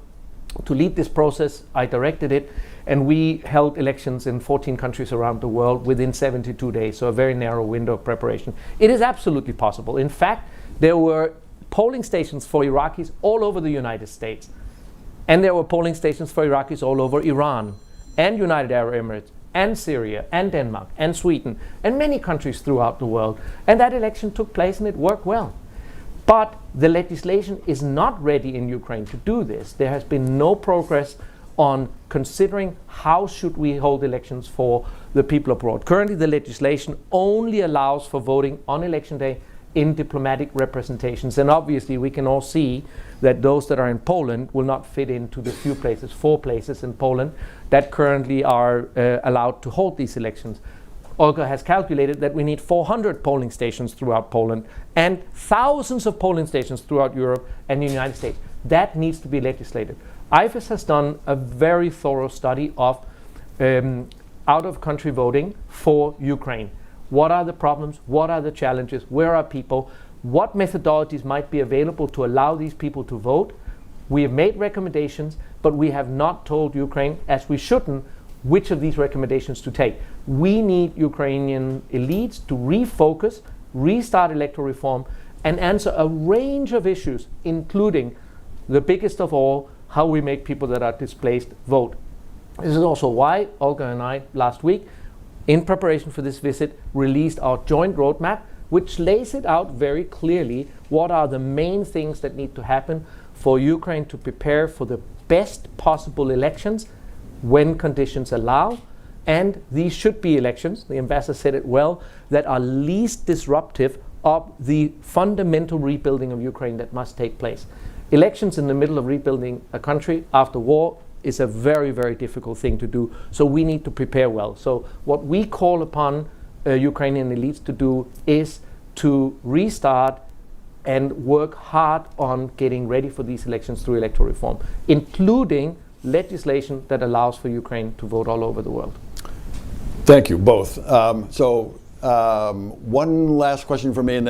to lead this process. I directed it, and we held elections in 14 countries around the world within 72 days, so a very narrow window of preparation. It is absolutely possible. In fact, there were polling stations for Iraqis all over the United States. And there were polling stations for Iraqis all over Iran, and United Arab Emirates, and Syria, and Denmark, and Sweden, and many countries throughout the world. And that election took place and it worked well. But the legislation is not ready in Ukraine to do this. There has been no progress on considering how should we hold elections for the people abroad. Currently, the legislation only allows for voting on election day in diplomatic representations. And obviously, we can all see that those that are in Poland will not fit into the few places, 4 places in Poland, that currently are allowed to hold these elections. Olga has calculated that we need 400 polling stations throughout Poland and thousands of polling stations throughout Europe and the United States. That needs to be legislated. IFES has done a very thorough study of out-of-country voting for Ukraine. What are the problems? What are the challenges? Where are people? What methodologies might be available to allow these people to vote? We have made recommendations, but we have not told Ukraine, as we shouldn't, which of these recommendations to take. We need Ukrainian elites to refocus, restart electoral reform, and answer a range of issues, including the biggest of all, how we make people that are displaced vote. This is also why Olga and I, last week, in preparation for this visit, released our joint roadmap, which lays it out very clearly what are the main things that need to happen for Ukraine to prepare for the best possible elections when conditions allow. And these should be elections, the ambassador said it well, that are least disruptive of the fundamental rebuilding of Ukraine that must take place. Elections in the middle of rebuilding a country after war is a very, very difficult thing to do. So we need to prepare well. So what we call upon Ukrainian elites to do is to restart and work hard on getting ready for these elections through electoral reform, including legislation that allows for Ukraine to vote all over the world. Thank you both. One last question for me, and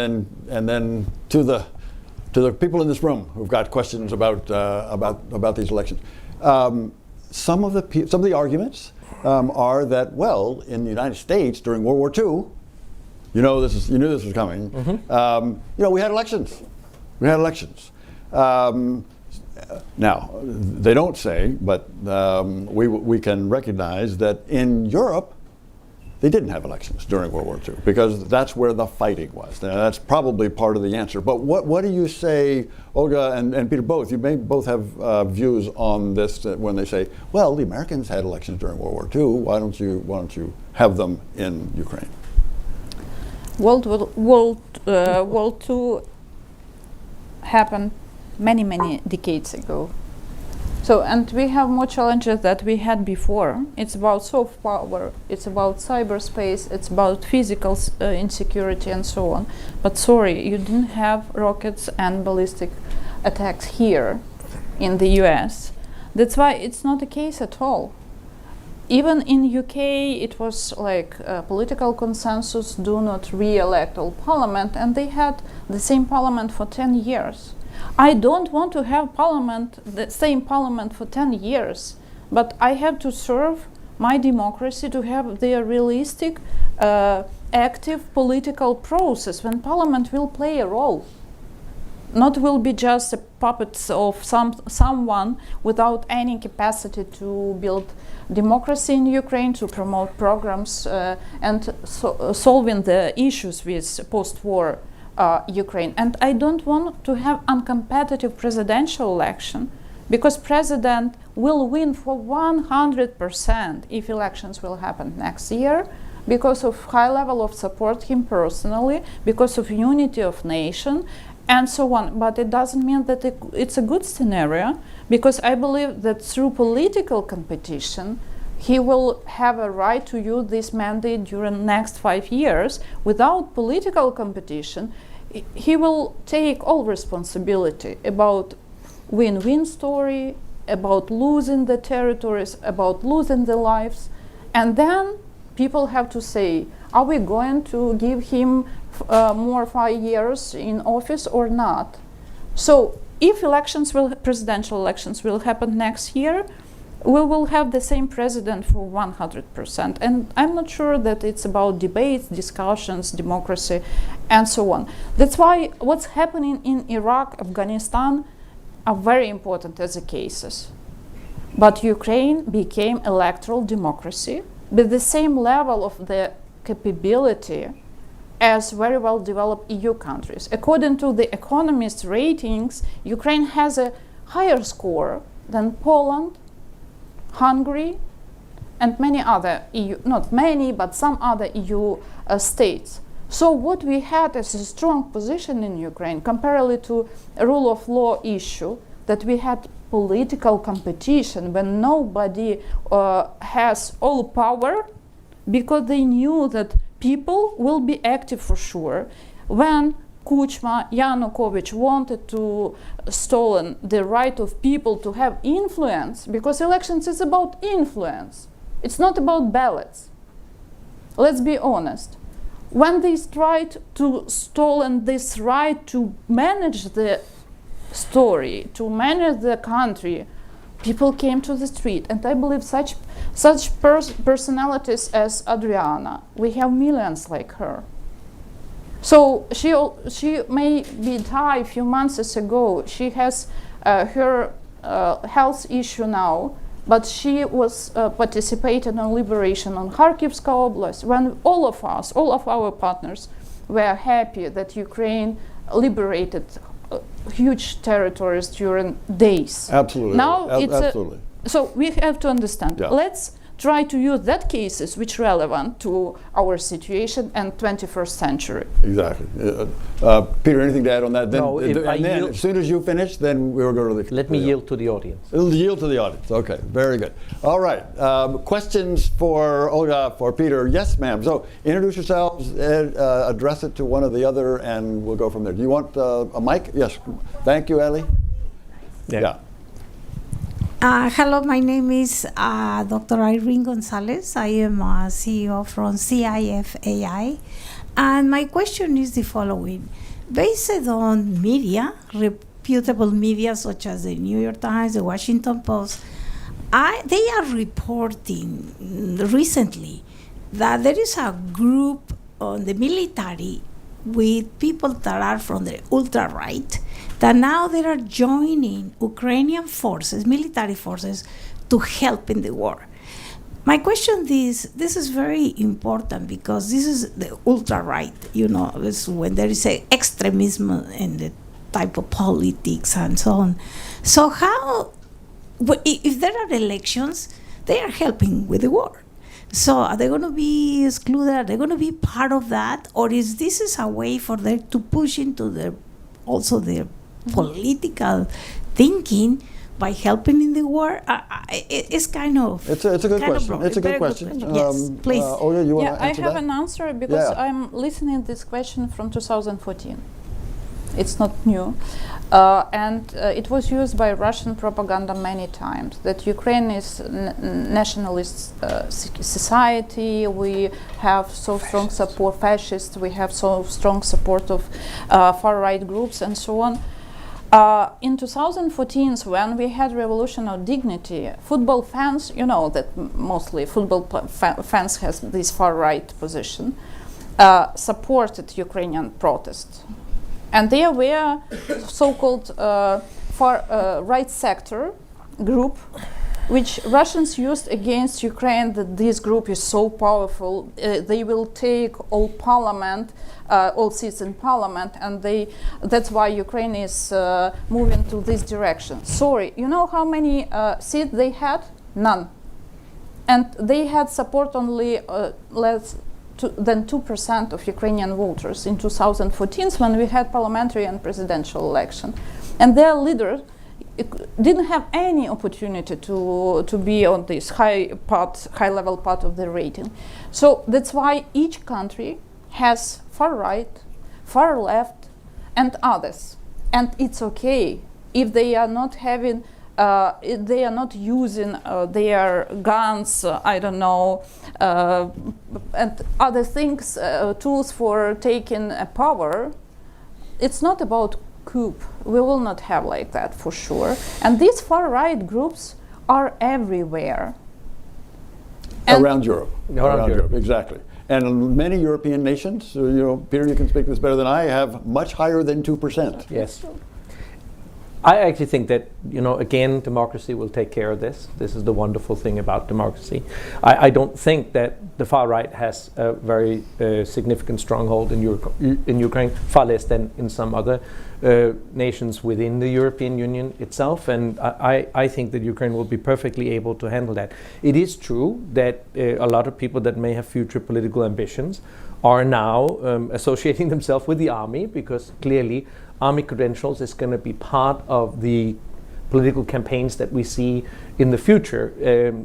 then to the people in this room who've got questions about these elections. Some of the arguments are that, well, in the United States during World War II, you knew this was coming. Mm-hmm. We had elections. Now, they don't say, but we can recognize that in Europe, they didn't have elections during World War II because that's where the fighting was. Now, that's probably part of the answer. But what do you say, Olga and Peter, both? You may both have views on this when they say, well, the Americans had elections during World War II. Why don't you have them in Ukraine? World II happened many decades ago. So, and we have more challenges that we had before. It's about soft power, it's about cyberspace, it's about physical insecurity and so on. But sorry, you didn't have rockets and ballistic attacks here in the US. That's why it's not the case at all. Even in UK, it was like political consensus, do not re-elect all parliament, and they had the same parliament for 10 years. I don't want to have the same parliament for 10 years, but I have to serve my democracy to have their realistic, active political process when parliament will play a role. Not will be just a puppets of someone without any capacity to build democracy in Ukraine, to promote programs and solving the issues with post-war Ukraine. And I don't want to have uncompetitive presidential election because president will win for 100% if elections will happen next year because of high level of support him personally, because of unity of nation, and so on. But it doesn't mean that it's a good scenario, because I believe that through political competition, he will have a right to use this mandate during the next 5 years. Without political competition, he will take all responsibility about win-win story, about losing the territories, about losing the lives. And then people have to say, are we going to give him more 5 years in office or not? So if presidential elections will happen next year, we will have the same president for 100%. And I'm not sure that it's about debates, discussions, democracy, and so on. That's why what's happening in Iraq, Afghanistan are very important as a cases. But Ukraine became electoral democracy with the same level of the capability as very well developed EU countries. According to the Economist ratings, Ukraine has a higher score than Poland, Hungary, and many other EU, not many, but some other EU states. So what we had as a strong position in Ukraine, comparatively to a rule of law issue, that we had political competition when nobody has all power, because they knew that people will be active for sure. When Kuchma, Yanukovych wanted to stolen the right of people to have influence, because elections is about influence. It's not about ballots. Let's be honest. When they tried to stolen this right to manage the story, to manage the country, people came to the street. And I believe such personalities as Adriana, we have millions like her. So she may be died a few months ago. She has her health issue now, but she was participating in liberation on Kharkivska Oblast, when all of us, all of our partners, were happy that Ukraine liberated huge territories during days. Absolutely. Now Absolutely. So we have to understand. Yeah. Let's try to use that cases which relevant to our situation and 21st century. Exactly. Peter, anything to add on that? Then, No, if I and then yield- as soon as you finish, then we'll go to the... Let me yield to the audience. It'll yield to the audience. Okay, very good. All right. Questions for Olga, for Peter? Yes, ma'am. So introduce yourselves, address it to one or the other, and we'll go from there. Do you want a mic? Yes. Thank you, Ellie. Yeah. Hello, my name is Dr. Irene Gonzalez. I am CEO from CIFAI. And my question is the following. Based on media, reputable media such as the New York Times, the Washington Post, they are reporting recently that there is a group on the military with people that are from the ultra-right, that now they are joining Ukrainian forces, military forces, to help in the war. My question is, this is very important because this is the ultra-right, it's when there is a extremism in the type of politics and so on. So how, if there are elections, they are helping with the war. So are they going to be excluded? Are they going to be part of that? Or is this a way for them to push into their political thinking by helping in the war? It's kind of... It's a good question. It's a good question. Yes, please. Olga, you want to I answer have that? an answer because Yeah. I'm listening to this question from 2014. It's not new. And it was used by Russian propaganda many times, that Ukraine is nationalist society, we have so strong support fascists, we have so strong support of far-right groups and so on. In 2014, when we had Revolution of Dignity, football fans, you know that mostly football fans has this far-right position, supported Ukrainian protests. And there were so-called far right sector group, which Russians used against Ukraine, that this group is so powerful, they will take all parliament, all seats in parliament, and that's why Ukraine is moving to this direction. Sorry, you know how many seats they had? None. And they had support only less than 2% of Ukrainian voters in 2014 when we had parliamentary and presidential election. And their leader didn't have any opportunity to be on this high-level part of the rating. So that's why each country has far right, far left, and others. And it's okay if they are not having, if they are not using their guns, I don't know, and other things, tools for taking power. It's not about coup. We will not have like that for sure. And these far right groups are everywhere. And Around Europe. Around Europe. Exactly. And many European nations, Peter, you can speak this better than I, have much higher than 2%. Yes. I actually think that, again, democracy will take care of this. This is the wonderful thing about democracy. I don't think that the far right has a very significant stronghold in Ukraine, far less than in some other nations within the European Union itself. And I think that Ukraine will be perfectly able to handle that. It is true that a lot of people that may have future political ambitions are now associating themselves with the army, because clearly army credentials is going to be part of the political campaigns that we see in the future.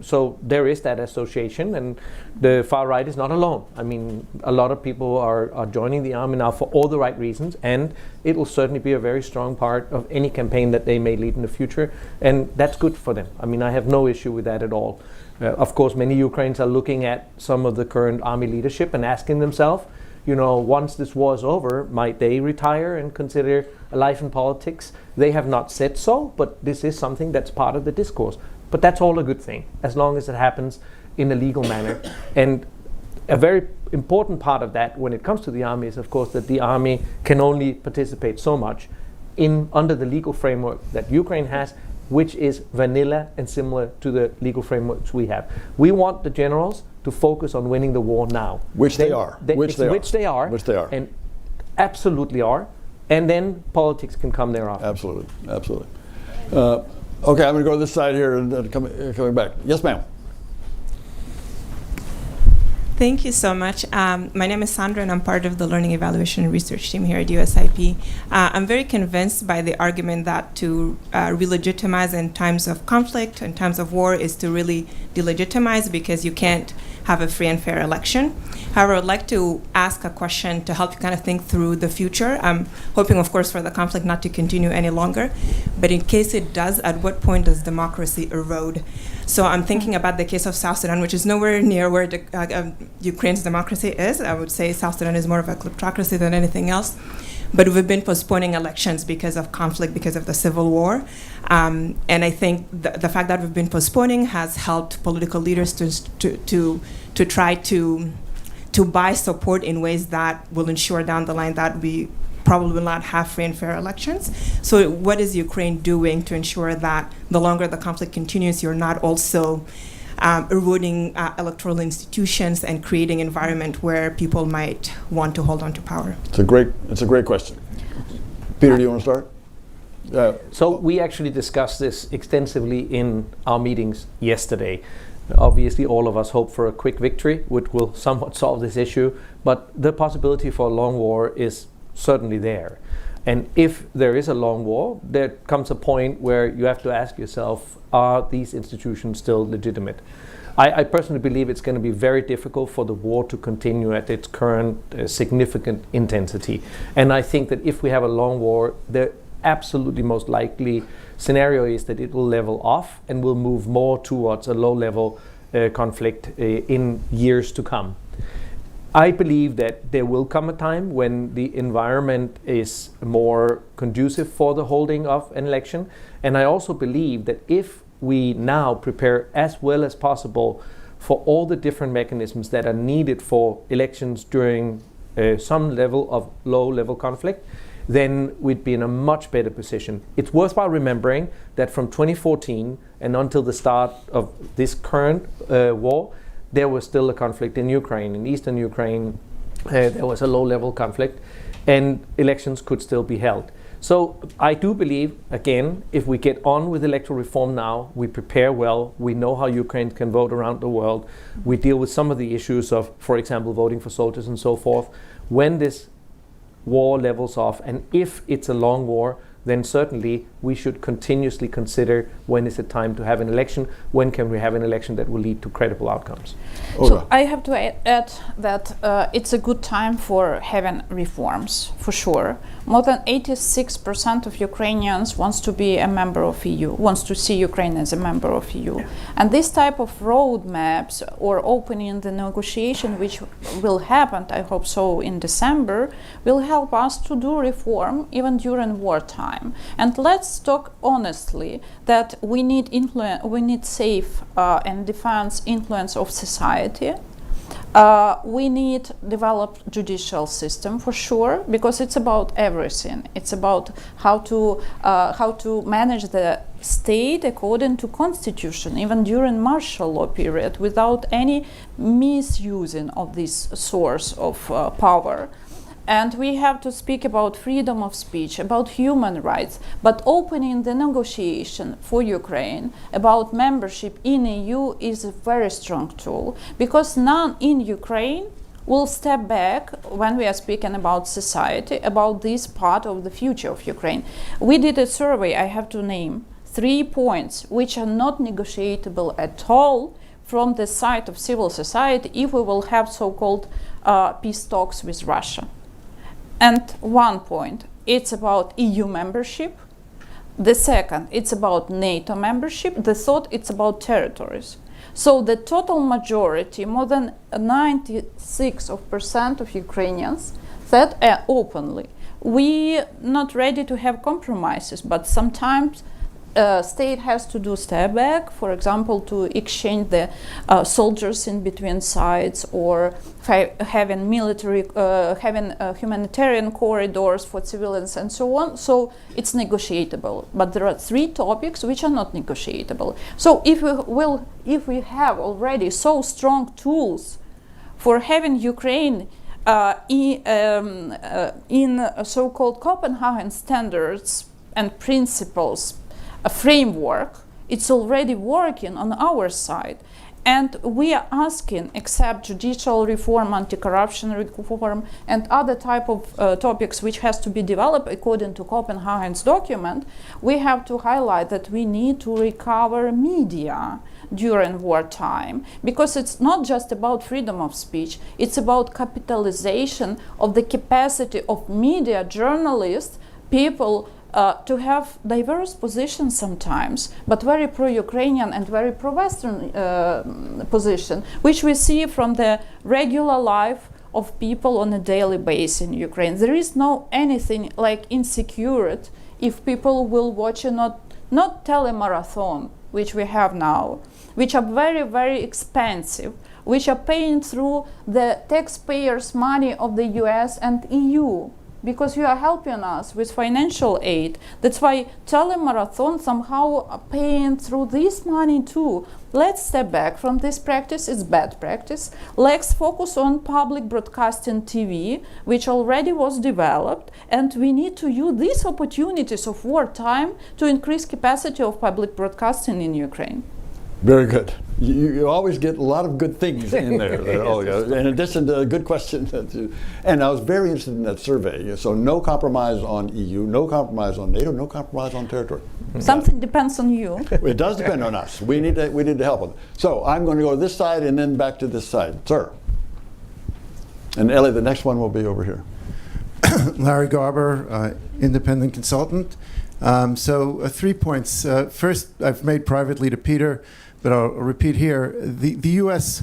So there is that association, and the far right is not alone. I mean, a lot of people are joining the army now for all the right reasons, and it will certainly be a very strong part of any campaign that they may lead in the future, and that's good for them. I mean, I have no issue with that at all. Of course, many Ukrainians are looking at some of the current army leadership and asking themselves, once this war is over, might they retire and consider a life in politics? They have not said so, but this is something that's part of the discourse. But that's all a good thing, as long as it happens in a legal manner. And a very important part of that when it comes to the army is, of course, that the army can only participate so much under the legal framework that Ukraine has, which is vanilla and similar to the legal frameworks we have. We want the generals to focus on winning the war now. Which they are. Which they are. And absolutely are. And then politics can come thereafter. Absolutely. Okay, I'm going to go to this side here and coming back. Yes, ma'am. Thank you so much. My name is Sandra, and I'm part of the Learning Evaluation and Research team here at USIP. I'm very convinced by the argument that to re-legitimize in times of conflict, in times of war, is to really delegitimize, because you can't have a free and fair election. However, I'd like to ask a question to help you kind of think through the future. I'm hoping, of course, for the conflict not to continue any longer. But in case it does, at what point does democracy erode? So I'm thinking about the case of South Sudan, which is nowhere near where Ukraine's democracy is. I would say South Sudan is more of a kleptocracy than anything else. But we've been postponing elections because of conflict, because of the civil war. And I think the fact that we've been postponing has helped political leaders to try to buy support in ways that will ensure down the line that we probably will not have free and fair elections. So what is Ukraine doing to ensure that the longer the conflict continues, you're not also eroding electoral institutions and creating an environment where people might want to hold on to power? It's a great question. Peter, do you want to start? So we actually discussed this extensively in our meetings yesterday. Obviously, all of us hope for a quick victory, which will somewhat solve this issue, but the possibility for a long war is certainly there. And if there is a long war, there comes a point where you have to ask yourself, are these institutions still legitimate? I personally believe it's going to be very difficult for the war to continue at its current significant intensity. And I think that if we have a long war, the absolutely most likely scenario is that it will level off and will move more towards a low-level conflict in years to come. I believe that there will come a time when the environment is more conducive for the holding of an election. And I also believe that if we now prepare as well as possible for all the different mechanisms that are needed for elections during some level of low-level conflict, then we'd be in a much better position. It's worthwhile remembering that from 2014 and until the start of this current war, there was still a conflict in Ukraine. In eastern Ukraine, there was a low-level conflict, and elections could still be held. So I do believe, again, if we get on with electoral reform now, we prepare well, we know how Ukraine can vote around the world, we deal with some of the issues of, for example, voting for soldiers and so forth. When this war levels off, and if it's a long war, then certainly we should continuously consider when is it time to have an election, when can we have an election that will lead to credible outcomes. So I have to add that it's a good time for having reforms, for sure. More than 86% of Ukrainians wants to be a member of EU, wants to see Ukraine as a member of EU. And this type of roadmaps or opening the negotiation, which will happen, I hope so, in December, will help us to do reform even during wartime. And let's talk honestly that we need influence, we need safe and defense influence of society. We need developed judicial system for sure, because it's about everything. It's about how to manage the state according to constitution, even during martial law period, without any misusing of this source of power. And we have to speak about freedom of speech, about human rights, but opening the negotiation for Ukraine about membership in EU is a very strong tool, because none in Ukraine will step back when we are speaking about society, about this part of the future of Ukraine. We did a survey, I have to name 3 points which are not negotiable at all from the side of civil society if we will have so-called peace talks with Russia. And 1 point, it's about EU membership. The second, it's about NATO membership. The third, it's about territories. So the total majority, more than 96% of Ukrainians said openly, we not ready to have compromises, but sometimes state has to do step back, for example, to exchange the soldiers in between sides, or having military, having humanitarian corridors for civilians and so on. So it's negotiable. But there are 3 topics which are not negotiable. So if we have already so strong tools for having Ukraine in so-called Copenhagen standards and principles, a framework, it's already working on our side. And we are asking, except judicial reform, anti-corruption reform, and other type of topics which has to be developed according to Copenhagen's document, we have to highlight that we need to recover media during wartime, because it's not just about freedom of speech, it's about capitalization of the capacity of media, journalists, people to have diverse positions sometimes, but very pro-Ukrainian and very pro-Western position, which we see from the regular life of people on a daily basis in Ukraine. There is no anything like insecurity if people will watch a not telemarathon, which we have now, which are very, very expensive, which are paying through the taxpayers' money of the US and EU. Because you are helping us with financial aid. That's why telemarathon somehow paying through this money too. Let's step back from this practice, it's bad practice. Let's focus on public broadcasting TV, which already was developed, and we need to use these opportunities of wartime to increase capacity of public broadcasting in Ukraine. Very good. You always get a lot of good things in there, Olga. In addition to a good question. And I was very interested in that survey. So no compromise on EU, no compromise on NATO, no compromise on territory. Something depends on you. It does depend on us. We need to help them. So I'm going to go to this side and then back to this side. Sir. And Ellie, the next one will be over here. Larry Garber, independent consultant. 3 points. First, I've made privately to Peter, but I'll repeat here. The U.S.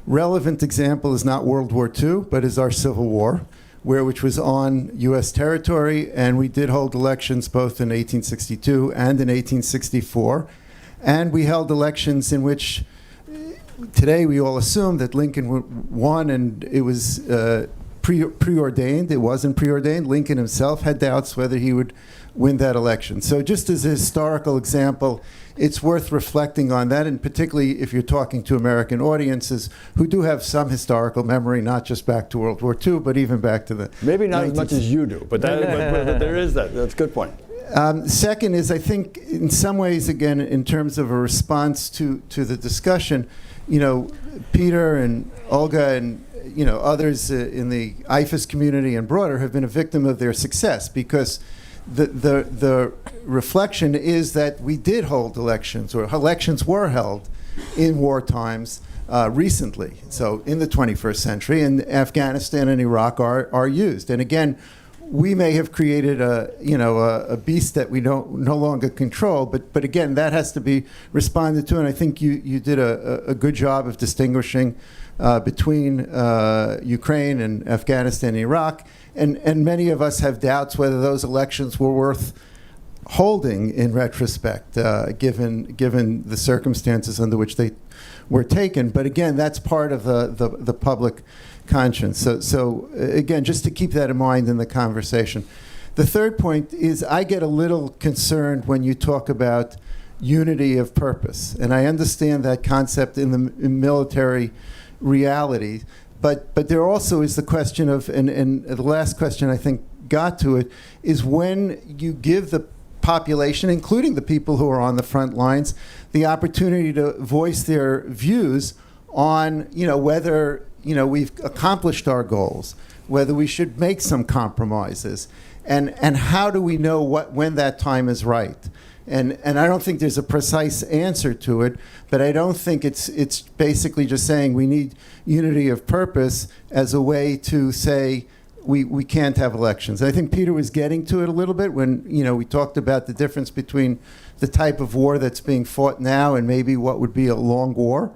relevant example is not World War II, but is our Civil War, which was on U.S. territory, and we did hold elections both in 1862 and in 1864. And we held elections in which today we all assume that Lincoln won, and it was preordained. It wasn't preordained. Lincoln himself had doubts whether he would win that election. So just as a historical example, it's worth reflecting on that, and particularly if you're talking to American audiences who do have some historical memory, not just back to World War II, but even back to the Maybe not as much as you do, but, but there is that. That's a good point. Second is, I think, in some ways, again, in terms of a response to the discussion, you know, Peter and Olga and others in the IFES community and broader have been a victim of their success, because the reflection is that we did hold elections, or elections were held in war times recently, so in the 21st century, and Afghanistan and Iraq are used. And again, we may have created a beast that we no longer control, but again, that has to be responded to, and I think you did a good job of distinguishing between Ukraine and Afghanistan and Iraq, and many of us have doubts whether those elections were worth holding in retrospect, given the circumstances under which they were taken. But again, that's part of the public conscience. So again, just to keep that in mind in the conversation. The third point is, I get a little concerned when you talk about unity of purpose, and I understand that concept in the military reality, but there also is the question of, and the last question I think got to it, is when you give the population, including the people who are on the front lines, the opportunity to voice their views on, whether we've accomplished our goals, whether we should make some compromises, and how do we know when that time is right? And I don't think there's a precise answer to it, but I don't think it's basically just saying we need unity of purpose as a way to say we can't have elections. I think Peter was getting to it a little bit when we talked about the difference between the type of war that's being fought now and maybe what would be a long war.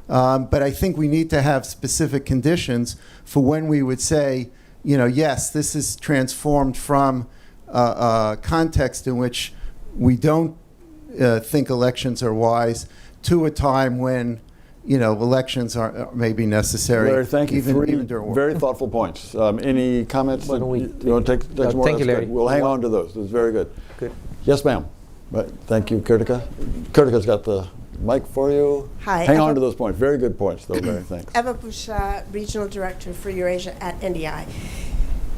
But I think we need to have specific conditions for when we would say, yes, this is transformed from a context in which we don't think elections are wise to a time when, elections are maybe necessary. Larry, thank you. Even during war. Very thoughtful points. Any comments? Why don't we you want to take some more? thank you, That's Larry. good. We'll hang on to those. It's very good. Good. Yes, ma'am. Right. Thank you, Kurtika. Kurtika's got the mic for you. Hi. Hang on to those points. Very good points, though, Larry. Thanks. Eva Busha, Regional Director for Eurasia at NDI.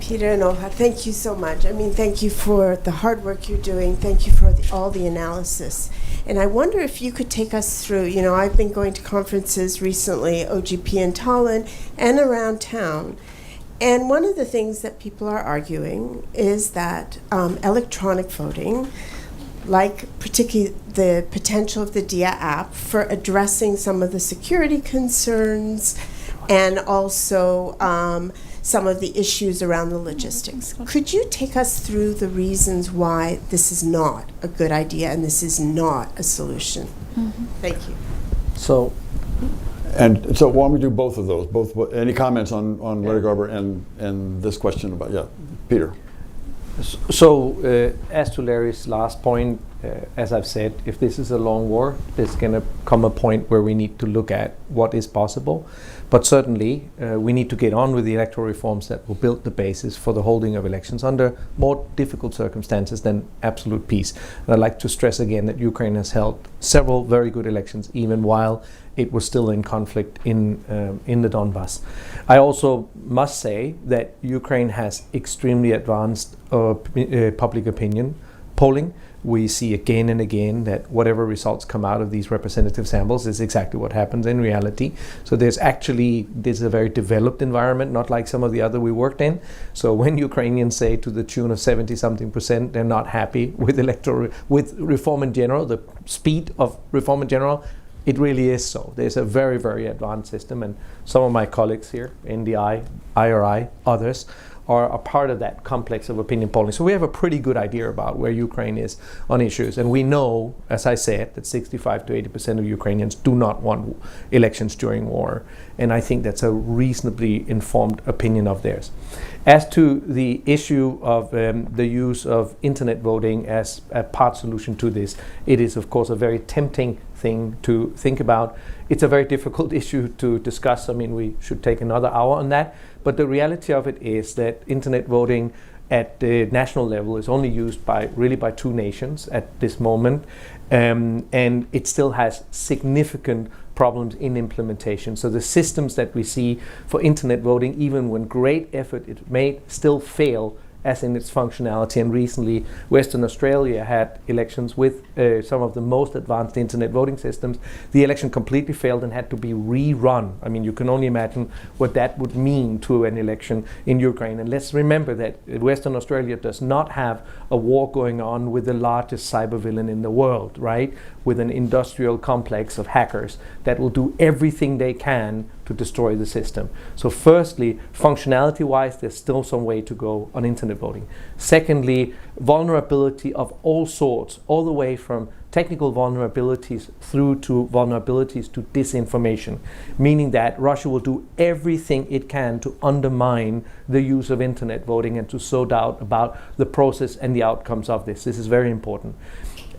Peter and Olga, thank you so much. I mean, thank you for the hard work you're doing. Thank you for all the analysis. And I wonder if you could take us through, I've been going to conferences recently, OGP in Tallinn and around town. And one of the things that people are arguing is that electronic voting, like particularly the potential of the DIA app for addressing some of the security concerns and also some of the issues around the logistics. Could you take us through the reasons why this is not a good idea and this is not a solution? Mm-hmm. Thank you. So why don't we do both of those? Any comments on Larry Garber and this question about, Peter? So as to Larry's last point, as I've said, if this is a long war, there's going to come a point where we need to look at what is possible. But certainly, we need to get on with the electoral reforms that will build the basis for the holding of elections under more difficult circumstances than absolute peace. And I'd like to stress again that Ukraine has held several very good elections, even while it was still in conflict in the Donbass. I also must say that Ukraine has extremely advanced public opinion polling. We see again and again that whatever results come out of these representative samples is exactly what happens in reality. So this is a very developed environment, not like some of the other we worked in. So when Ukrainians say to the tune of 70-something% they're not happy with reform in general, the speed of reform in general, it really is so. There's a very, very advanced system, and some of my colleagues here, NDI, IRI, others, are a part of that complex of opinion polling. So we have a pretty good idea about where Ukraine is on issues. And we know, as I said, that 65 to 80% of Ukrainians do not want elections during war. And I think that's a reasonably informed opinion of theirs. As to the issue of the use of internet voting as a part solution to this, it is, of course, a very tempting thing to think about. It's a very difficult issue to discuss. I mean, we should take another hour on that. But the reality of it is that internet voting at the national level is only used by two nations at this moment, and it still has significant problems in implementation. So the systems that we see for internet voting, even when great effort is made, still fail as in its functionality. And recently, Western Australia had elections with some of the most advanced internet voting systems. The election completely failed and had to be rerun. I mean, you can only imagine what that would mean to an election in Ukraine. And let's remember that Western Australia does not have a war going on with the largest cyber villain in the world, right? With an industrial complex of hackers that will do everything they can to destroy the system. So firstly, functionality-wise, there's still some way to go on internet voting. Secondly, vulnerability of all sorts, all the way from technical vulnerabilities through to vulnerabilities to disinformation, meaning that Russia will do everything it can to undermine the use of internet voting and to sow doubt about the process and the outcomes of this. This is very important.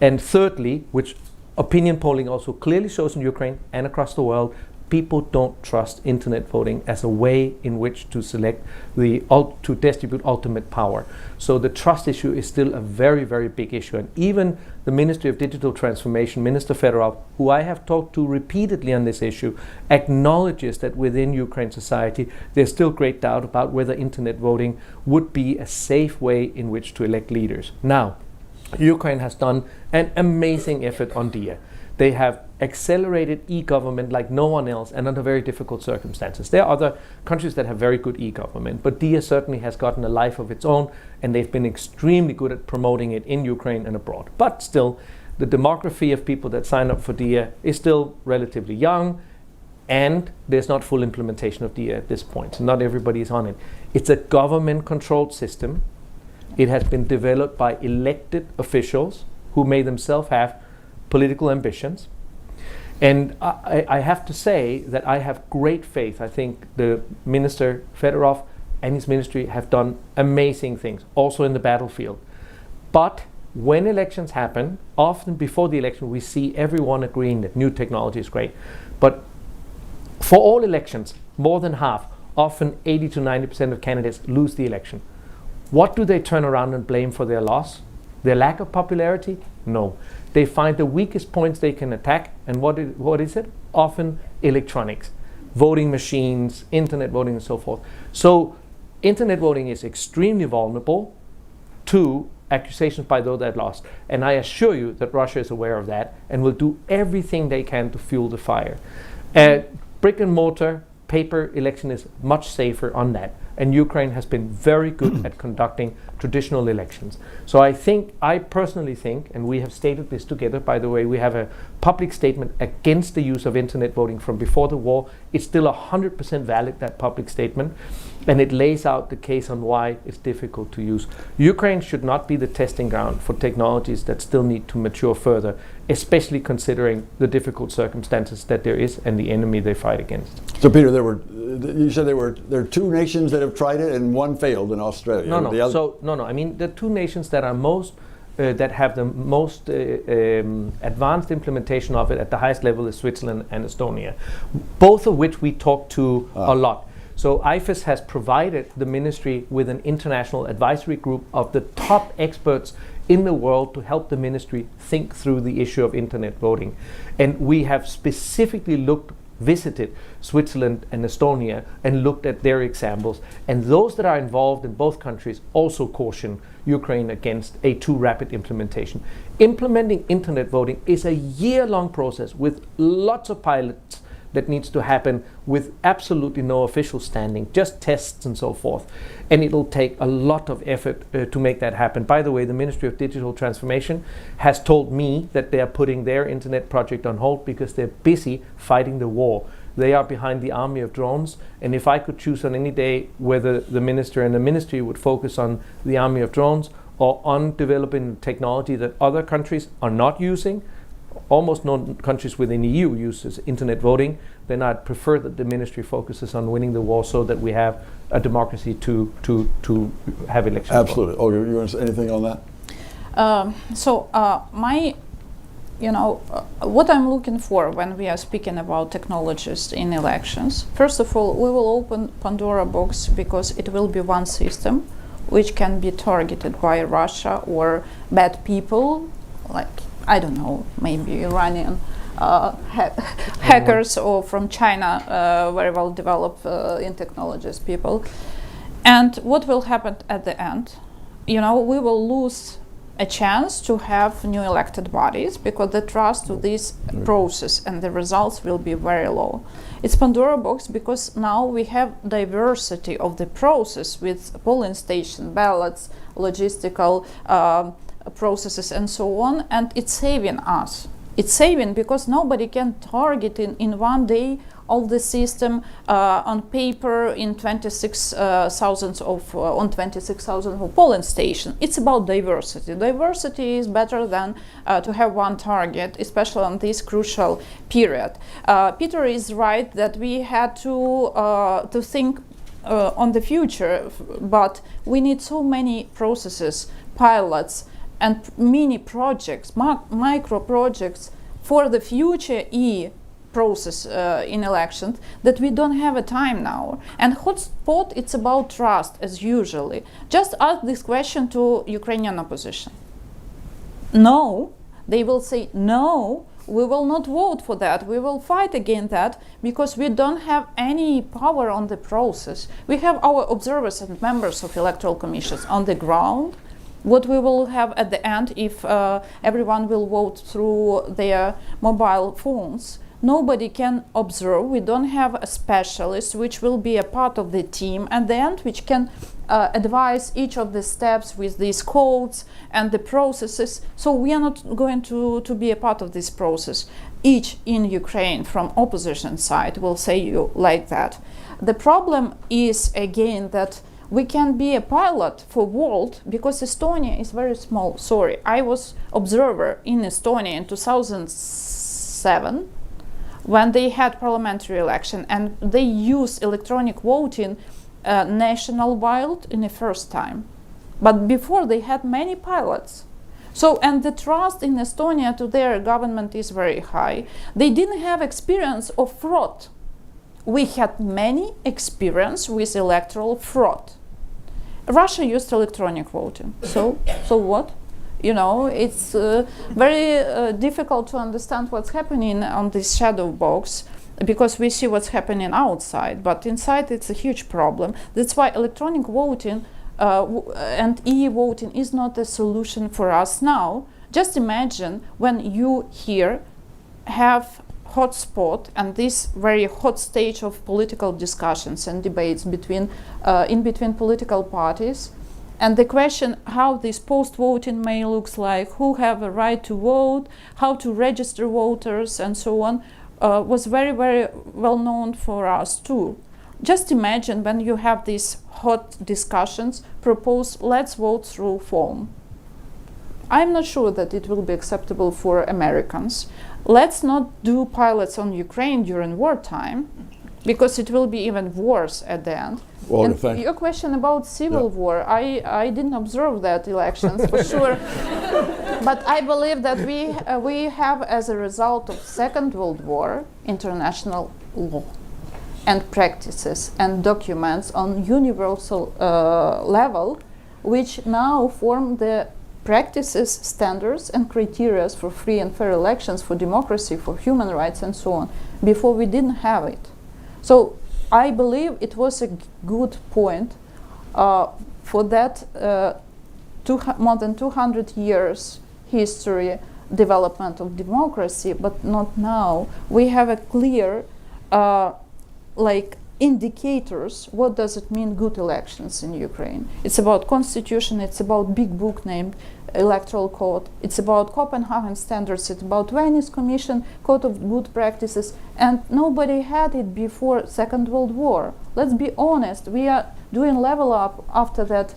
And thirdly, which opinion polling also clearly shows in Ukraine and across the world, people don't trust internet voting as a way in which to select to distribute ultimate power. So the trust issue is still a very, very big issue. And even the Ministry of Digital Transformation, Minister Fedorov, who I have talked to repeatedly on this issue, acknowledges that within Ukraine society, there's still great doubt about whether internet voting would be a safe way in which to elect leaders. Now, Ukraine has done an amazing effort on DIA. They have accelerated e-government like no one else and under very difficult circumstances. There are other countries that have very good e-government, but DIA certainly has gotten a life of its own, and they've been extremely good at promoting it in Ukraine and abroad. But still, the demography of people that sign up for DIA is still relatively young, and there's not full implementation of DIA at this point. So not everybody is on it. It's a government-controlled system. It has been developed by elected officials who may themselves have political ambitions. And I have to say that I have great faith. I think the Minister Fedorov and his ministry have done amazing things, also in the battlefield. But when elections happen, often before the election, we see everyone agreeing that new technology is great. But for all elections, more than half, often 80 to 90% of candidates lose the election. What do they turn around and blame for their loss? Their lack of popularity? No. They find the weakest points they can attack, and what is it? Often electronics, voting machines, internet voting, and so forth. So internet voting is extremely vulnerable to accusations by those that lost. And I assure you that Russia is aware of that and will do everything they can to fuel the fire. Brick and mortar, paper election is much safer on that. And Ukraine has been very good at conducting traditional elections. So I personally think, and we have stated this together, by the way, we have a public statement against the use of internet voting from before the war. It's still 100% valid, that public statement, and it lays out the case on why it's difficult to use. Ukraine should not be the testing ground for technologies that still need to mature further, especially considering the difficult circumstances that there is and the enemy they fight against. So, Peter, you said there are two nations that have tried it and one failed in Australia. No. I mean, the two nations that are that have the most advanced implementation of it at the highest level is Switzerland and Estonia, both of which we talk to a lot. So IFES has provided the ministry with an international advisory group of the top experts in the world to help the ministry think through the issue of internet voting. And we have specifically visited Switzerland and Estonia and looked at their examples. And those that are involved in both countries also caution Ukraine against a too rapid implementation. Implementing internet voting is a year-long process with lots of pilots that needs to happen with absolutely no official standing, just tests and so forth. And it'll take a lot of effort to make that happen. By the way, the Ministry of Digital Transformation has told me that they are putting their internet project on hold because they're busy fighting the war. They are behind the army of drones, and if I could choose on any day whether the minister and the ministry would focus on the army of drones or on developing technology that other countries are not using, almost no countries within the EU uses internet voting, then I'd prefer that the ministry focuses on winning the war so that we have a democracy to have elections. Absolutely. Oh, you want to say anything on that? My what I'm looking for when we are speaking about technologies in elections. First of all, we will open Pandora box because it will be one system which can be targeted by Russia or bad people, like, I don't know, maybe Iranian hackers or from China, very well developed in technologies people. And what will happen at the end? We will lose a chance to have new elected bodies because the trust to this process and the results will be very low. It's Pandora box because now we have diversity of the process with polling station, ballots, logistical processes and so on, and it's saving us. It's saving because nobody can target in one day all the system on paper in 26,000 on 26,000 of polling station. It's about diversity. Diversity is better than to have one target, especially on this crucial period. Peter is right that we had to think on the future, but we need so many processes, pilots, and mini projects, micro projects for the future process in elections that we don't have a time now. And hotspot, it's about trust as usually. Just ask this question to Ukrainian opposition. No, they will say no, we will not vote for that, we will fight against that because we don't have any power on the process. We have our observers and members of electoral commissions on the ground. What we will have at the end if everyone will vote through their mobile phones. Nobody can observe. We don't have a specialist which will be a part of the team at the end, which can advise each of the steps with these codes and the processes. So we are not going to be a part of this process. Each in Ukraine from opposition side will say you like that. The problem is again that we can be a pilot for world because Estonia is very small. Sorry, I was observer in Estonia in 2007 when they had parliamentary election and they used electronic voting national-wide in the first time. But before they had many pilots. So, and the trust in Estonia to their government is very high. They didn't have experience of fraud. We had many experience with electoral fraud. Russia used electronic voting. So what? It's very difficult to understand what's happening on this shadow box because we see what's happening outside, but inside it's a huge problem. That's why electronic voting and e-voting is not a solution for us now. Just imagine when you here have hotspot and this very hot stage of political discussions and debates between in between political parties, and the question how this post-voting may looks like, who have a right to vote, how to register voters and so on, was very, very well known for us too. Just imagine when you have these hot discussions, propose let's vote through phone. I'm not sure that it will be acceptable for Americans. Let's not do pilots on Ukraine during wartime, because it will be even worse at the end. Well, and your question about civil war, I didn't observe that elections for sure, but I believe that we have, as a result of Second World War, international law and practices and documents on universal level, which now form the practices, standards and criteria for free and fair elections, for democracy, for human rights and so on. Before we didn't have it. So I believe it was a good point for that more than 200 years history development of democracy, but not now. We have a clear indicators. What does it mean good elections in Ukraine? It's about constitution, it's about big book named Electoral Code, it's about Copenhagen standards, it's about Venice Commission Code of Good Practices, and nobody had it before Second World War. Let's be honest, we are doing level up after that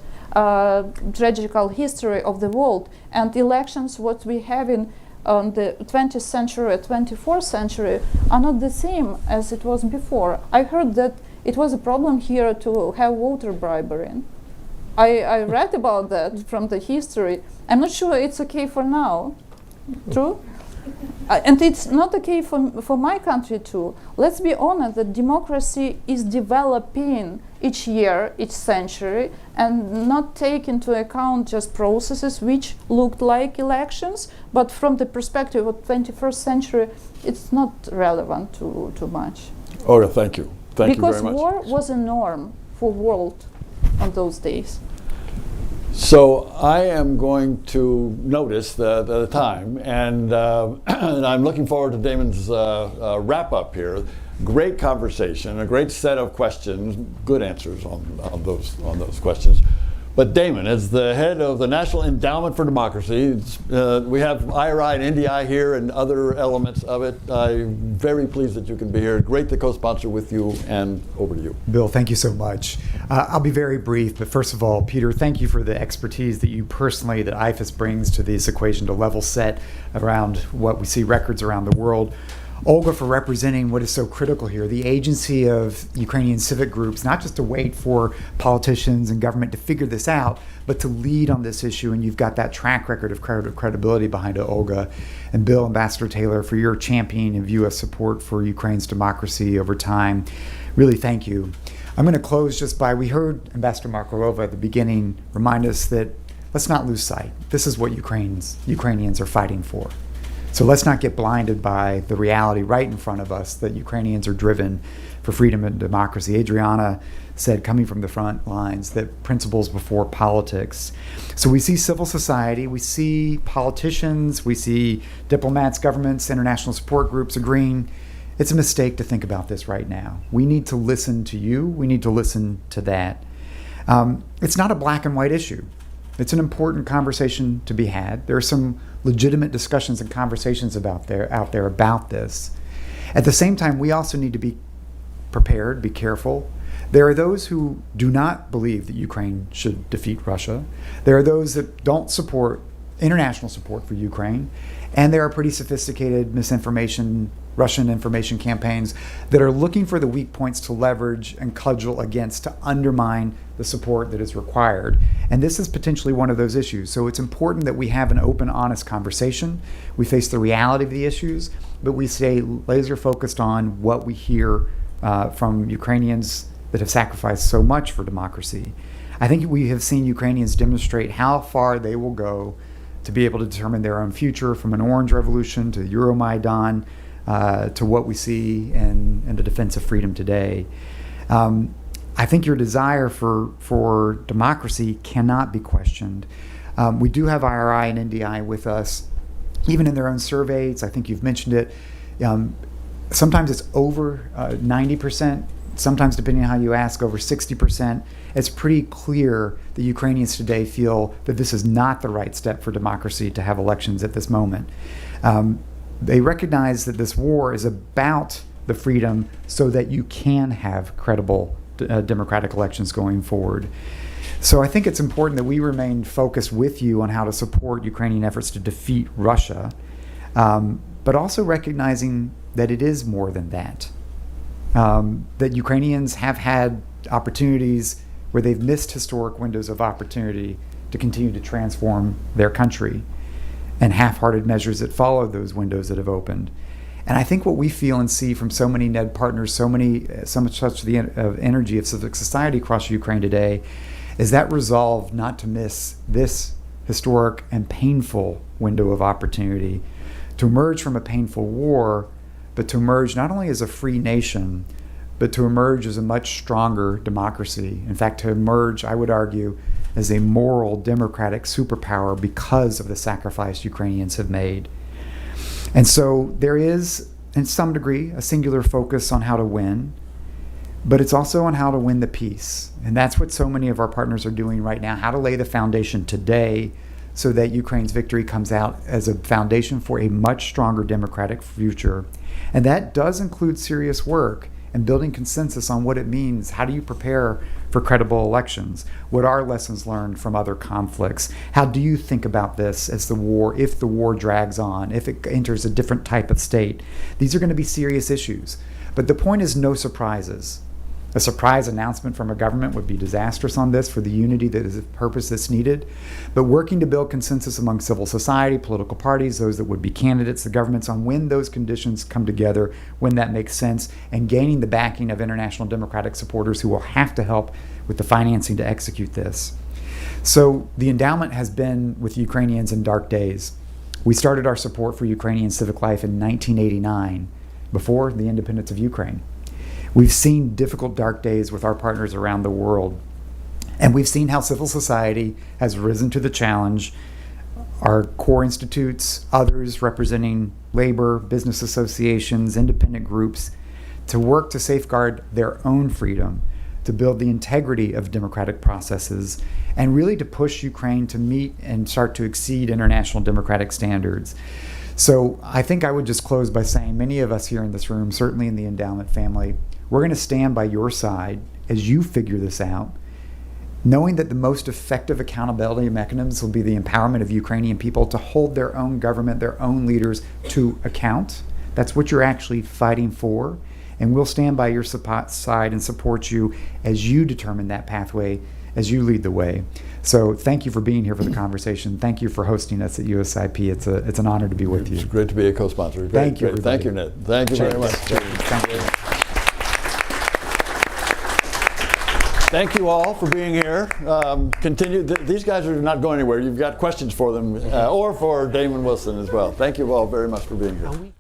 tragical history of the world, and elections what we have in the 20th century, 24th century are not the same as it was before. I heard that it was a problem here to have voter bribery. I read about that from the history. I'm not sure it's okay for now. True? And it's not okay for my country too. Let's be honest that democracy is developing each year, each century, and not take into account just processes which looked like elections, but from the perspective of 21st century, it's not relevant too much. Olga, thank you. Thank you very much. Because war was a norm for world on those days. So I am going to notice the time, and, and I'm looking forward to Damon's wrap-up here. Great conversation, a great set of questions, good answers on those questions. But Damon, as the head of the National Endowment for Democracy, we have IRI and NDI here and other elements of it. I'm very pleased that you can be here. Great to co-sponsor with you, and over to you. Bill, thank you so much. I'll be very brief, but first of all, Peter, thank you for the expertise that you personally, that IFAS brings to this equation to level set around what we see records around the world. Olga, for representing what is so critical here, the agency of Ukrainian civic groups, not just to wait for politicians and government to figure this out, but to lead on this issue. And you've got that track record of credibility behind it, Olga. And Bill, Ambassador Taylor, for your championing of U.S. support for Ukraine's democracy over time. Really, thank you. I'm going to close just by, we heard Ambassador Markarova at the beginning remind us that let's not lose sight. This is what Ukrainians are fighting for. So let's not get blinded by the reality right in front of us that Ukrainians are driven for freedom and democracy. Adriana said, coming from the front lines, that principles before politics. So we see civil society, we see politicians, we see diplomats, governments, international support groups agreeing. It's a mistake to think about this right now. We need to listen to you. We need to listen to that. It's not a black and white issue. It's an important conversation to be had. There are some legitimate discussions and conversations out there about this. At the same time, we also need to be prepared, be careful. There are those who do not believe that Ukraine should defeat Russia. There are those that don't support international support for Ukraine. And there are pretty sophisticated misinformation, Russian information campaigns that are looking for the weak points to leverage and cudgel against to undermine the support that is required. And this is potentially one of those issues. So it's important that we have an open, honest conversation. We face the reality of the issues, but we stay laser focused on what we hear from Ukrainians that have sacrificed so much for democracy. I think we have seen Ukrainians demonstrate how far they will go to be able to determine their own future, from an Orange Revolution to Euromaidan, to what we see in the defense of freedom today. I think your desire for democracy cannot be questioned. We do have IRI and NDI with us, even in their own surveys. I think you've mentioned it. Sometimes it's over 90%. Sometimes, depending on how you ask, over 60%. It's pretty clear that Ukrainians today feel that this is not the right step for democracy to have elections at this moment. They recognize that this war is about the freedom so that you can have credible democratic elections going forward. So I think it's important that we remain focused with you on how to support Ukrainian efforts to defeat Russia, but also recognizing that it is more than that. That Ukrainians have had opportunities where they've missed historic windows of opportunity to continue to transform their country, and half-hearted measures that followed those windows that have opened. And I think what we feel and see from so many NED partners, so much of the energy of civic society across Ukraine today, is that resolve not to miss this historic and painful window of opportunity to emerge from a painful war, but to emerge not only as a free nation, but to emerge as a much stronger democracy. In fact, to emerge, I would argue, as a moral democratic superpower because of the sacrifice Ukrainians have made. And so there is, in some degree, a singular focus on how to win, but it's also on how to win the peace. And that's what so many of our partners are doing right now, how to lay the foundation today so that Ukraine's victory comes out as a foundation for a much stronger democratic future. And that does include serious work and building consensus on what it means. How do you prepare for credible elections? What are lessons learned from other conflicts? How do you think about this as the war, if the war drags on, if it enters a different type of state? These are going to be serious issues. But the point is no surprises. A surprise announcement from a government would be disastrous on this for the unity that is the purpose that's needed. But working to build consensus among civil society, political parties, those that would be candidates, the governments, on when those conditions come together, when that makes sense, and gaining the backing of international democratic supporters who will have to help with the financing to execute this. So the endowment has been with Ukrainians in dark days. We started our support for Ukrainian civic life in 1989, before the independence of Ukraine. We've seen difficult dark days with our partners around the world, and we've seen how civil society has risen to the challenge. Our core institutes, others representing labor, business associations, independent groups, to work to safeguard their own freedom, to build the integrity of democratic processes, and really to push Ukraine to meet and start to exceed international democratic standards. So I think I would just close by saying many of us here in this room, certainly in the endowment family, we're going to stand by your side as you figure this out, knowing that the most effective accountability mechanisms will be the empowerment of Ukrainian people to hold their own government, their own leaders to account. That's what you're actually fighting for. And we'll stand by your side and support you as you determine that pathway, as you lead the way. So thank you for being here for the conversation. Thank you for hosting us at USIP. It's an honor to be with you. It's great to be a co-sponsor. Thank you. Thank you, Ned. Thank you very much. Thank you. Thank you all for being here. Continue. These guys are not going anywhere. You've got questions for them or for Damon Wilson as well. Thank you all very much for being here.